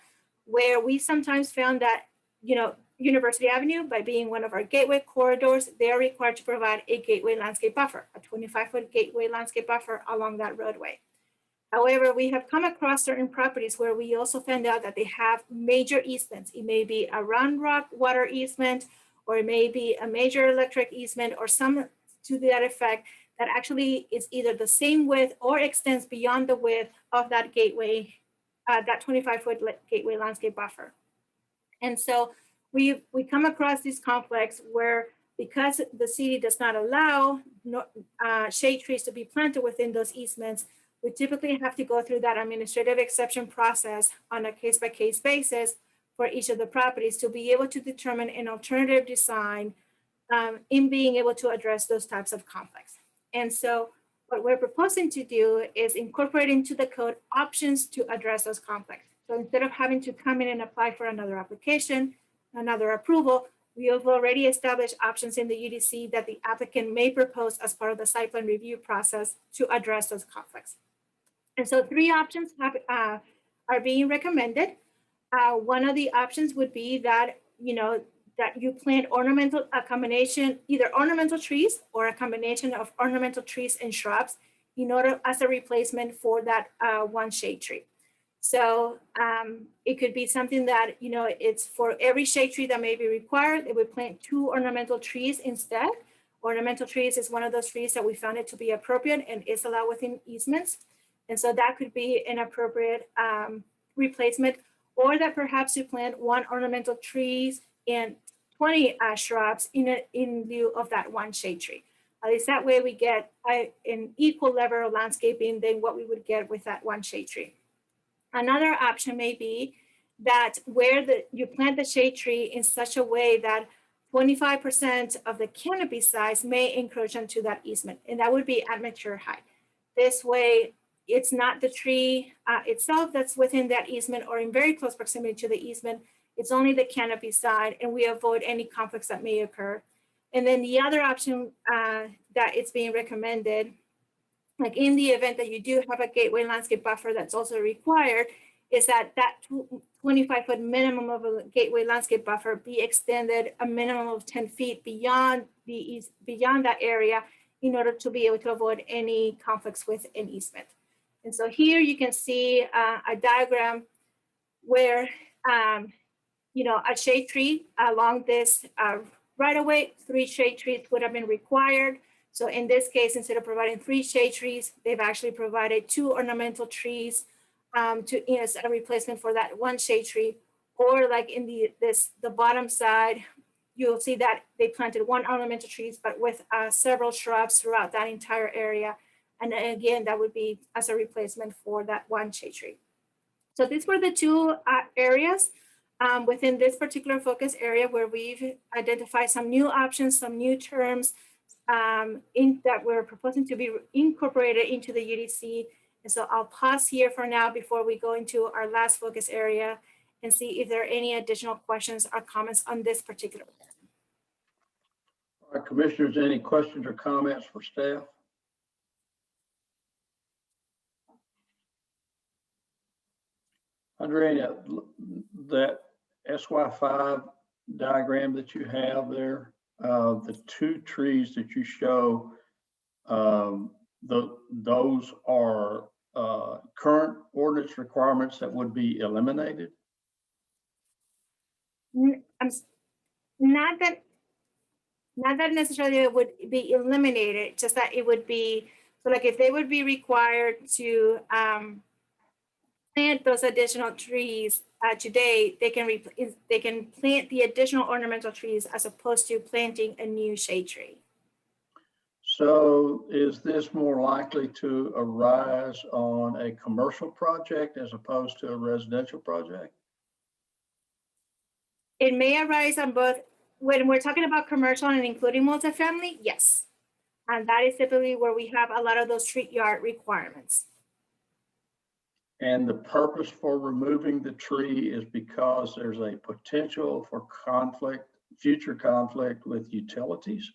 where we sometimes found that, you know, University Avenue, by being one of our gateway corridors, they are required to provide a gateway landscape buffer, a 25-foot gateway landscape buffer along that roadway. However, we have come across certain properties where we also found out that they have major easements. It may be a Round Rock water easement, or it may be a major electric easement, or some to that effect that actually is either the same width or extends beyond the width of that gateway, that 25-foot gateway landscape buffer. And so we come across these conflicts where, because the city does not allow shade trees to be planted within those easements, we typically have to go through that administrative exception process on a case-by-case basis for each of the properties to be able to determine an alternative design in being able to address those types of conflicts. And so what we're proposing to do is incorporate into the code options to address those conflicts. So instead of having to come in and apply for another application, another approval, we have already established options in the UDC that the applicant may propose as part of the site plan review process to address those conflicts. And so 3 options are being recommended. One of the options would be that, you know, that you plant a combination, either ornamental trees or a combination of ornamental trees and shrubs in order as a replacement for that one shade tree. So it could be something that, you know, it's for every shade tree that may be required, they would plant 2 ornamental trees instead. Ornamental trees is one of those trees that we found it to be appropriate and is allowed within easements. And so that could be an appropriate replacement, or that perhaps you plant 1 ornamental trees and 20 shrubs in lieu of that 1 shade tree. At least that way we get an equal level of landscaping than what we would get with that 1 shade tree. Another option may be that where you plant the shade tree in such a way that 25% of the canopy size may encroach onto that easement, and that would be at mature height. This way, it's not the tree itself that's within that easement or in very close proximity to the easement. It's only the canopy side, and we avoid any conflicts that may occur. And then the other option that it's being recommended, like in the event that you do have a gateway landscape buffer that's also required, is that 25-foot minimum of a gateway landscape buffer be extended a minimum of 10 feet beyond that area in order to be able to avoid any conflicts with an easement. And so here you can see a diagram where, you know, a shade tree along this right away, 3 shade trees would have been required. So in this case, instead of providing 3 shade trees, they've actually provided 2 ornamental trees as a replacement for that 1 shade tree. Or like in the bottom side, you'll see that they planted 1 ornamental trees, but with several shrubs throughout that entire area. And again, that would be as a replacement for that 1 shade tree. So these were the 2 areas within this particular focus area where we've identified some new options, some new terms that we're proposing to be incorporated into the UDC. And so I'll pause here for now before we go into our last focus area and see if there are any additional questions or comments on this particular area. All right, commissioners, any questions or comments for staff? Andrea, that SY5 diagram that you have there, the 2 trees that you show, those are current ordinance requirements that would be eliminated? Not that necessarily it would be eliminated, just that it would be, so like if they would be required to plant those additional trees today, they can plant the additional ornamental trees as opposed to planting a new shade tree. So is this more likely to arise on a commercial project as opposed to a residential project? It may arise on both. When we're talking about commercial and including multifamily, yes. And that is typically where we have a lot of those street yard requirements. And the purpose for removing the tree is because there's a potential for conflict, future conflict with utilities?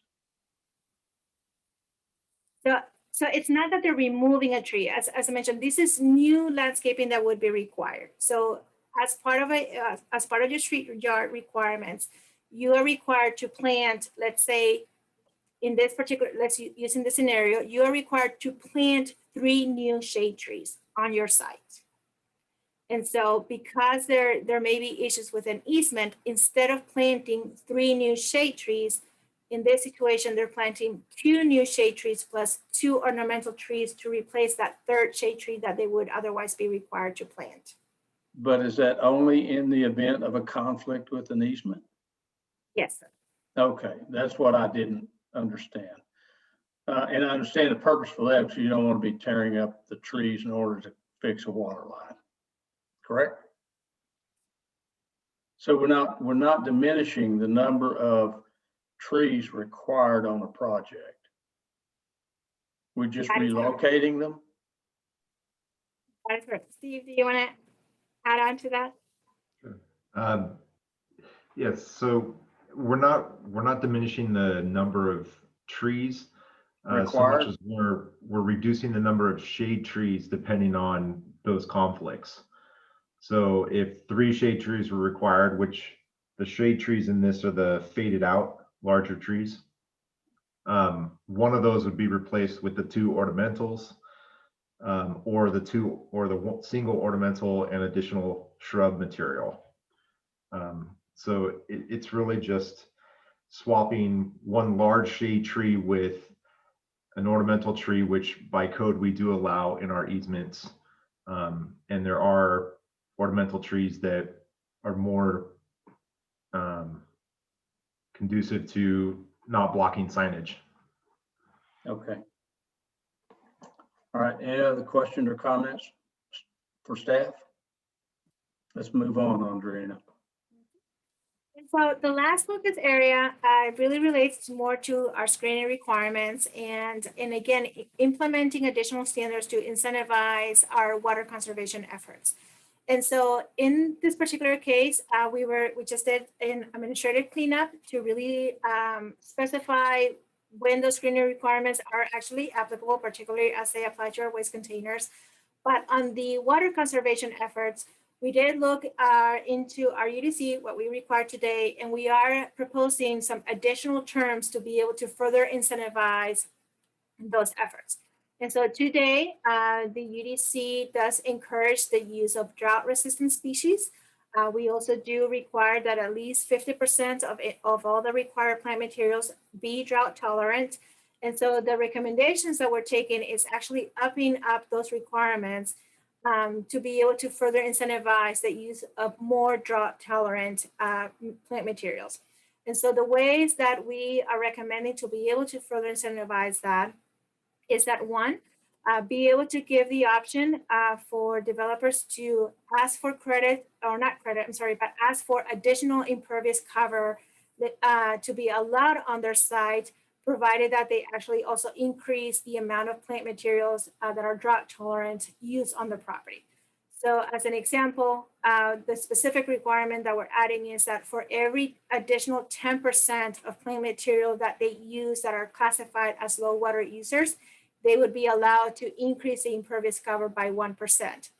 So it's not that they're removing a tree. As I mentioned, this is new landscaping that would be required. So as part of your street yard requirements, you are required to plant, let's say, in this particular, using this scenario, you are required to plant 3 new shade trees on your site. And so because there may be issues with an easement, instead of planting 3 new shade trees, in this situation, they're planting 2 new shade trees plus 2 ornamental trees to replace that 3rd shade tree that they would otherwise be required to plant. But is that only in the event of a conflict with an easement? Yes, sir. Okay, that's what I didn't understand. And I understand the purpose for that, because you don't want to be tearing up the trees in order to fix a water line, correct? So we're not diminishing the number of trees required on a project. We're just relocating them? That's correct. Steve, do you want to add on to that? Sure. Yes, so we're not diminishing the number of trees so much as we're reducing the number of shade trees depending on those conflicts. So if 3 shade trees were required, which the shade trees in this are the faded out larger trees, one of those would be replaced with the 2 ornamentals, or the single ornamental and additional shrub material. So it's really just swapping one large shade tree with an ornamental tree, which by code we do allow in our easements. And there are ornamental trees that are more conducive to not blocking signage. Okay. All right, any other questions or comments for staff? Let's move on, Andreina. So the last focus area really relates more to our screening requirements and again, implementing additional standards to incentivize our water conservation efforts. And so in this particular case, we just did an administrative cleanup to really specify when those screening requirements are actually applicable, particularly as they apply to our waste containers. But on the water conservation efforts, we did look into our UDC, what we require today, and we are proposing some additional terms to be able to further incentivize those efforts. And so today, the UDC does encourage the use of drought-resistant species. We also do require that at least 50% of all the required plant materials be drought tolerant. And so the recommendations that we're taking is actually upping up those requirements to be able to further incentivize the use of more drought tolerant plant materials. And so the ways that we are recommending to be able to further incentivize that is that one, be able to give the option for developers to ask for credit, or not credit, I'm sorry, but ask for additional impervious cover to be allowed on their site, provided that they actually also increase the amount of plant materials that are drought tolerant used on the property. So as an example, the specific requirement that we're adding is that for every additional 10% of plant material that they use that are classified as low water users, they would be allowed to increase the impervious cover by 1%.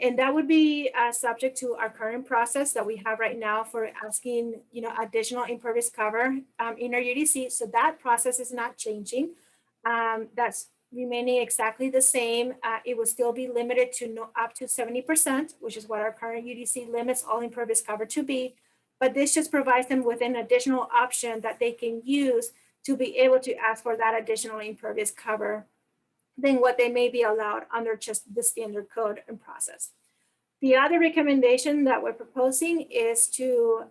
And that would be subject to our current process that we have right now for asking, additional impervious cover in our UDC. So that process is not changing. That's remaining exactly the same. It will still be limited to up to 70%, which is what our current UDC limits all impervious cover to be. But this just provides them with an additional option that they can use to be able to ask for that additional impervious cover than what they may be allowed under just the standard code and process. The other recommendation that we're proposing is to,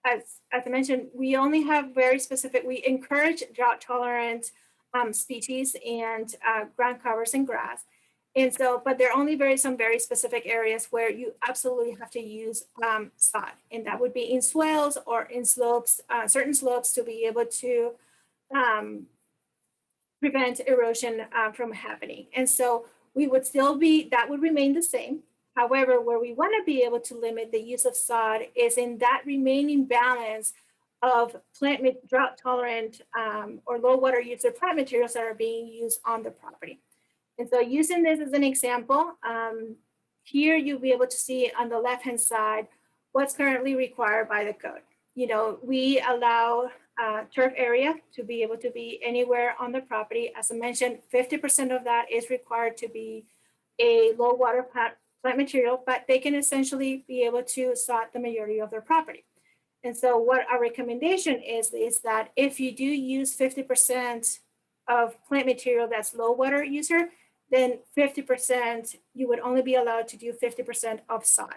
as I mentioned, we only have very specific, we encourage drought tolerant species and ground covers and grass. And so, but there are only some very specific areas where you absolutely have to use sod. And that would be in swales or in slopes, certain slopes, to be able to prevent erosion from happening. And so we would still be, that would remain the same. However, where we want to be able to limit the use of sod is in that remaining balance of drought tolerant or low water use of plant materials that are being used on the property. And so using this as an example, here you'll be able to see on the left-hand side what's currently required by the code. You know, we allow turf area to be able to be anywhere on the property. As I mentioned, 50% of that is required to be a low water plant material, but they can essentially be able to sod the majority of their property. And so what our recommendation is that if you do use 50% of plant material that's low water user, then 50%, you would only be allowed to do 50% of sod.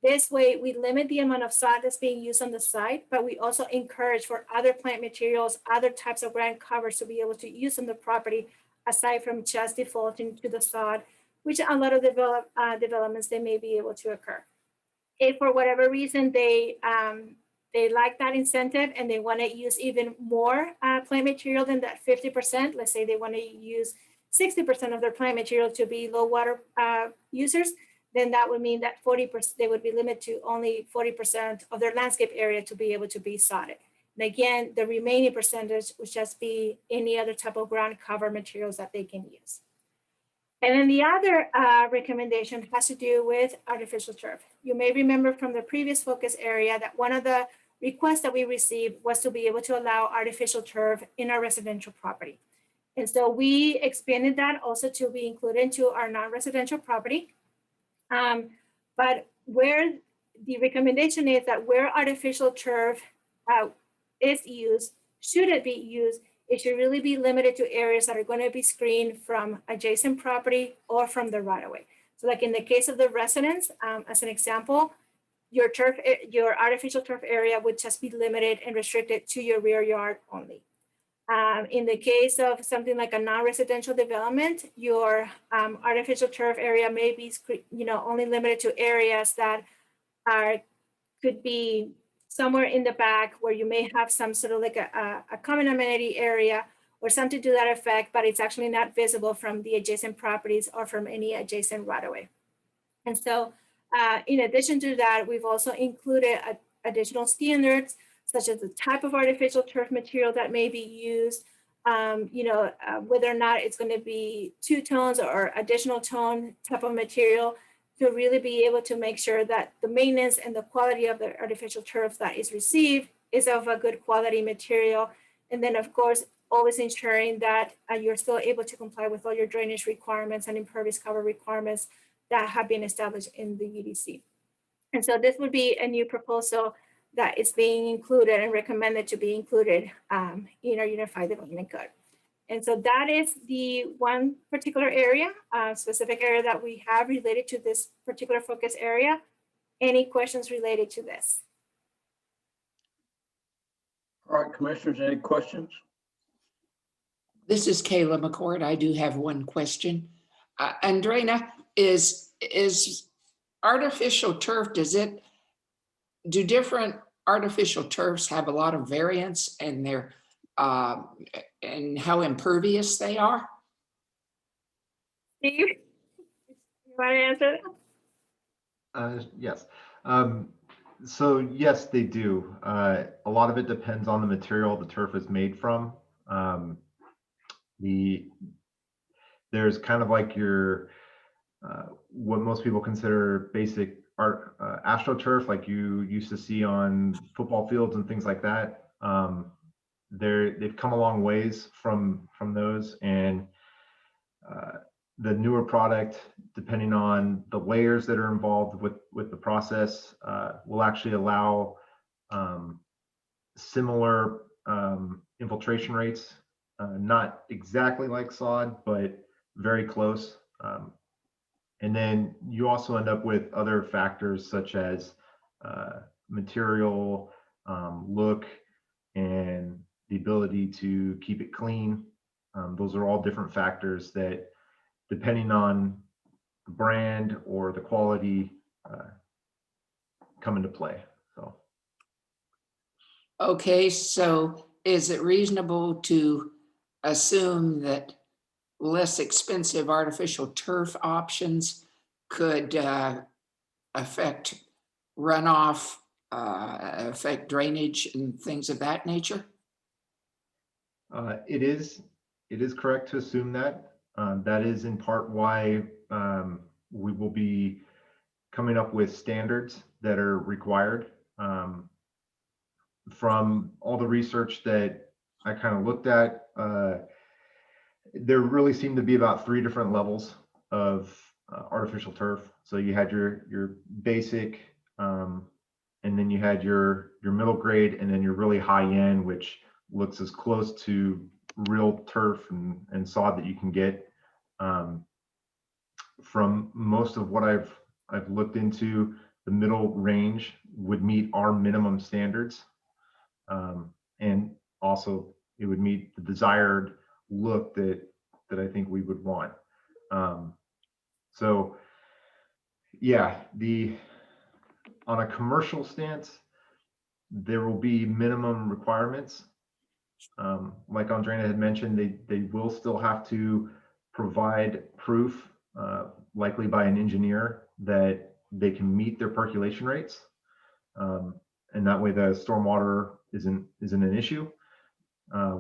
This way, we limit the amount of sod that's being used on the site, but we also encourage for other plant materials, other types of ground covers to be able to use on the property, aside from just defaulting to the sod, which a lot of developments, they may be able to occur. If for whatever reason they like that incentive and they want to use even more plant material than that 50%, let's say they want to use 60% of their plant material to be low water users, then that would mean that 40%, they would be limited to only 40% of their landscape area to be able to be sodded. And again, the remaining percentage would just be any other type of ground cover materials that they can use. And then the other recommendation has to do with artificial turf. You may remember from the previous focus area that one of the requests that we received was to be able to allow artificial turf in our residential property. And so we expanded that also to be included into our non-residential property. But where the recommendation is that where artificial turf is used, should it be used, it should really be limited to areas that are going to be screened from adjacent property or from the right of way. So like in the case of the residents, as an example, your artificial turf area would just be limited and restricted to your rear yard only. In the case of something like a non-residential development, your artificial turf area may be, only limited to areas that could be somewhere in the back where you may have some sort of like a common amenity area or something to that effect, but it's actually not visible from the adjacent properties or from any adjacent right-of-way. And so in addition to that, we've also included additional standards, such as the type of artificial turf material that may be used, whether or not it's going to be two tones or additional tone type of material, to really be able to make sure that the maintenance and the quality of the artificial turf that is received is of a good quality material. And then of course, always ensuring that you're still able to comply with all your drainage requirements and impervious cover requirements that have been established in the UDC. And so this would be a new proposal that is being included and recommended to be included in our Unified Development Code. And so that is the one particular area, specific area that we have related to this particular focus area. Any questions related to this? All right, commissioners, any questions? This is Kayla McCord. I do have one question. Andrena, is artificial turf, do different artificial turfs have a lot of variance in their and how impervious they are? Steve, you want to answer that? Yes. So yes, they do. A lot of it depends on the material the turf is made from. There's kind of like your what most people consider basic astroturf, like you used to see on football fields and things like that. They've come a long ways from those, and the newer product, depending on the layers that are involved with the process, will actually allow similar infiltration rates, not exactly like sod, but very close. And then you also end up with other factors such as material, look, and the ability to keep it clean. Those are all different factors that, depending on the brand or the quality, come into play. So. Okay, so is it reasonable to assume that less expensive artificial turf options could affect runoff, affect drainage and things of that nature? It is correct to assume that. That is in part why we will be coming up with standards that are required. From all the research that I kind of looked at, there really seemed to be about 3 different levels of artificial turf. So you had your basic, and then you had your middle grade, and then your really high end, which looks as close to real turf and sod that you can get. From most of what I've looked into, the middle range would meet our minimum standards. And also it would meet the desired look that I think we would want. So yeah, on a commercial stance, there will be minimum requirements. Like Andrea had mentioned, they will still have to provide proof, likely by an engineer, that they can meet their percolation rates. And that way the stormwater isn't an issue.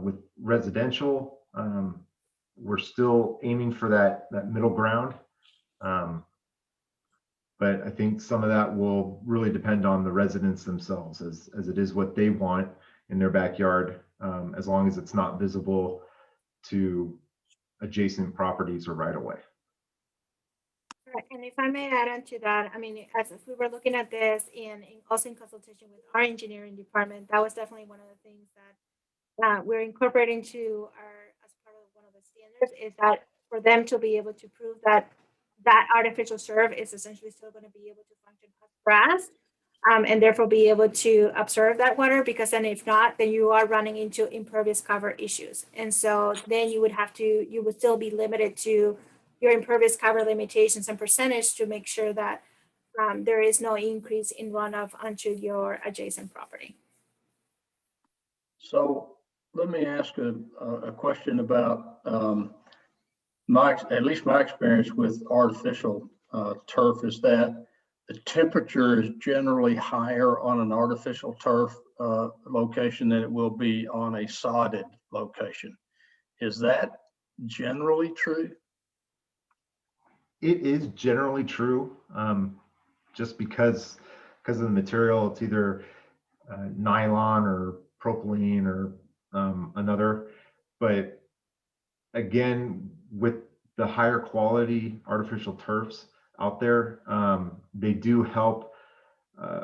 With residential, we're still aiming for that middle ground. But I think some of that will really depend on the residents themselves, as it is what they want in their backyard, as long as it's not visible to adjacent properties or right away. And if I may add on to that, I mean, as we were looking at this also in consultation with our engineering department, that was definitely one of the things that we're incorporating to as part of one of the standards, is that for them to be able to prove that artificial turf is essentially still going to be able to function as grass, and therefore be able to absorb that water, because then if not, then you are running into impervious cover issues. And so then you would still be limited to your impervious cover limitations and percentage to make sure that there is no increase in runoff onto your adjacent property. So let me ask a question about at least my experience with artificial turf is that the temperature is generally higher on an artificial turf location than it will be on a sodded location. Is that generally true? It is generally true, just because of the material. It's either nylon or propylene or another. But again, with the higher quality artificial turfs out there, they do help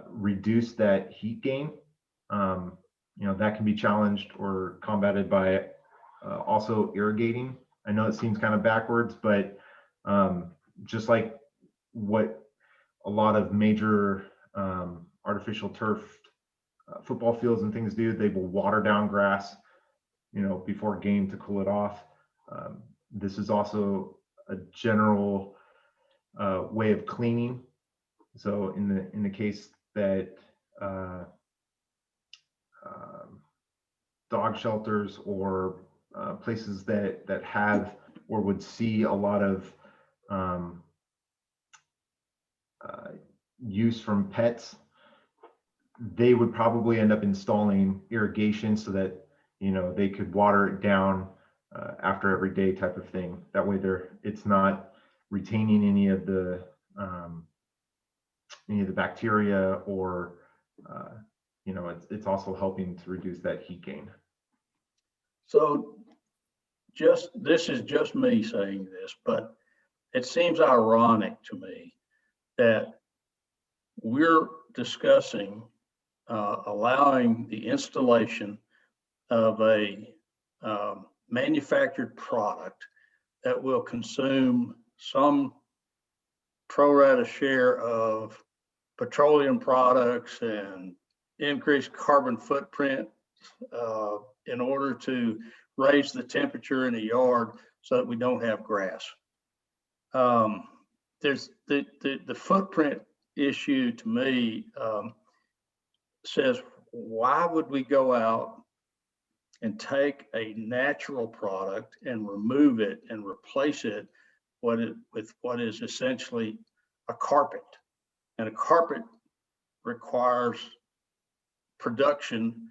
reduce that heat gain. That can be challenged or combated by also irrigating. I know it seems kind of backwards, but just like what a lot of major artificial turf football fields and things do, they will water down grass, before game to cool it off. This is also a general way of cleaning. So in the case that dog shelters or places that have or would see a lot of use from pets, they would probably end up installing irrigation so that they could water it down after every day, type of thing. That way it's not retaining any of the bacteria, or it's also helping to reduce that heat gain. So this is just me saying this, but it seems ironic to me that we're discussing allowing the installation of a manufactured product that will consume some pro rata share of petroleum products and increased carbon footprint in order to raise the temperature in a yard so that we don't have grass. There's the footprint issue to me says, why would we go out and take a natural product and remove it and replace it with what is essentially a carpet? And a carpet requires production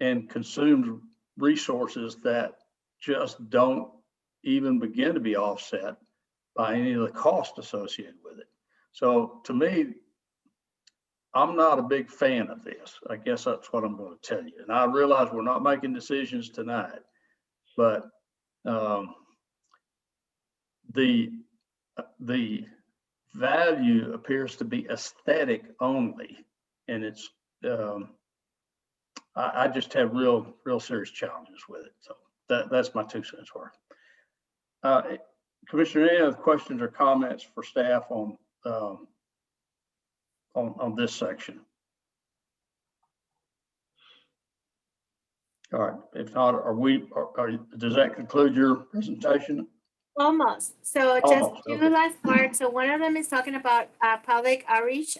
and consumes resources that just don't even begin to be offset by any of the cost associated with it. So to me, I'm not a big fan of this. I guess that's what I'm going to tell you. And I realize we're not making decisions tonight, but the value appears to be aesthetic only, and it's I just have real serious challenges with it. So that's my 2 cents worth. Commissioner, any other questions or comments for staff on this section? All right, if not, does that conclude your presentation? Almost. So just Almost, two okay. last parts. So one of them is talking about public outreach.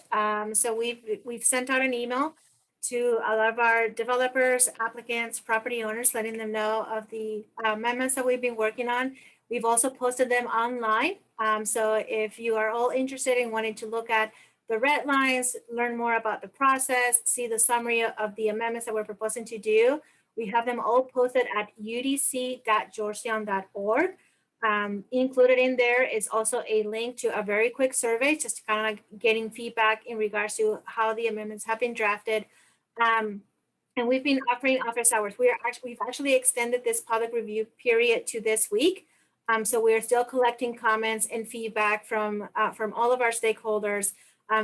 So we've sent out an email to a lot of our developers, applicants, property owners, letting them know of the amendments that we've been working on. We've also posted them online. So if you are all interested in wanting to look at the red lines, learn more about the process, see the summary of the amendments that we're proposing to do, we have them all posted at udc.georgetown.org. Included in there is also a link to a very quick survey, just to kind of like getting feedback in regards to how the amendments have been drafted. And we've been offering office hours. We've actually extended this public review period to this week. So we're still collecting comments and feedback from all of our stakeholders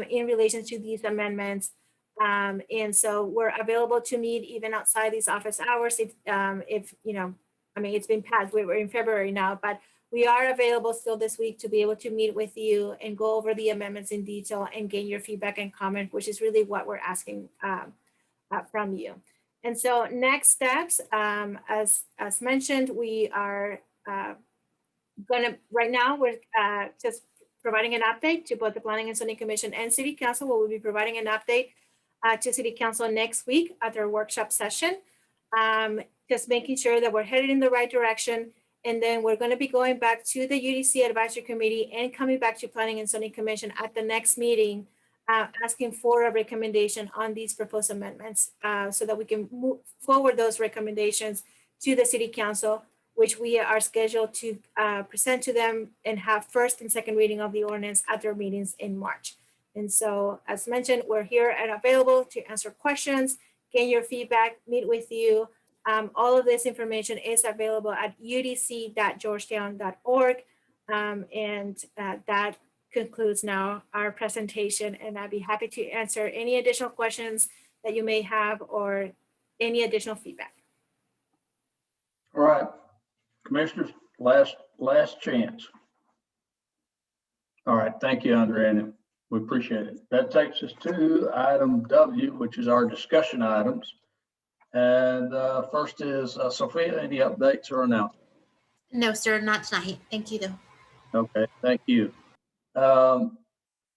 in relation to these amendments. And so we're available to meet even outside these office hours. If you know, I mean, it's been past, we're in February now, but we are available still this week to be able to meet with you and go over the amendments in detail and gain your feedback and comment, which is really what we're asking from you. And so next steps, as mentioned, we are right now, we're just providing an update to both the Planning and Zoning Commission and City Council. We'll be providing an update to City Council next week at their workshop session. Just making sure that we're headed in the right direction. And then we're going to be going back to the UDC Advisory Committee and coming back to Planning and Zoning Commission at the next meeting, asking for a recommendation on these proposed amendments so that we can move forward those recommendations to the City Council, which we are scheduled to present to them and have first and second reading of the ordinance at their meetings in March. And so, as mentioned, we're here and available to answer questions, gain your feedback, meet with you. All of this information is available at udc.georgetown.org. And that concludes now our presentation, and I'd be happy to answer any additional questions that you may have or any additional feedback. All right, commissioners, last chance. All right, thank you, Andrea. We appreciate it. That takes us to item W, which is our discussion items. And first is Sophia, any updates or announcements? No, sir, not tonight. Thank you, though. Okay, thank you.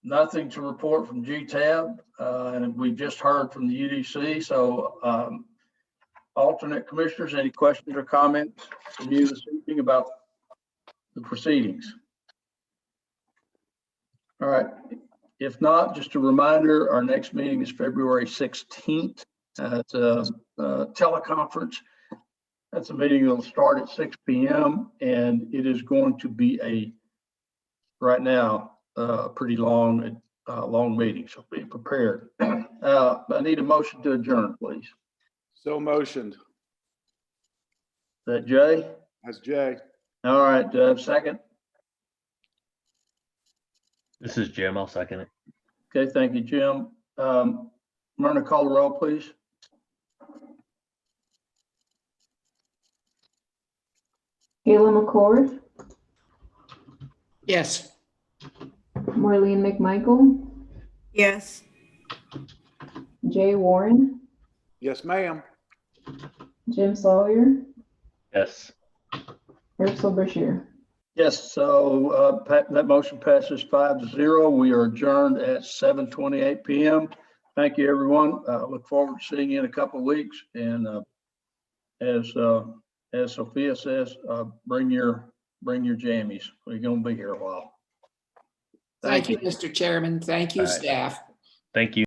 Nothing to report from GTAB, and we just heard from the UDC. So alternate commissioners, any questions or comments from you this evening about the proceedings? All right. If not, just a reminder, our next meeting is February 16th. It's a teleconference. That's a meeting that'll start at 6 p.m. and it is going to be right now, a pretty long meeting. So be prepared. I need a motion to adjourn, please. So motioned. Is that Jay? That's Jay. All right, do I have a second? This is Jim. I'll second it. Okay, thank you, Jim. Myrna, call the roll, please. Kayla McCord, Yes. Marlene McMichael, Yes. Jay Warren, Yes, ma'am. Jim Sawyer, Yes. Ursula Brashear. Yes, so that motion passes 5-0. We are adjourned at 7:28 p.m. Thank you, everyone. Look forward to seeing you in a couple of weeks. And as Sophia says, bring your jammies. We're going to be here a while. Thank you, Mr. Chairman. Thank you, All right. staff. Thank you.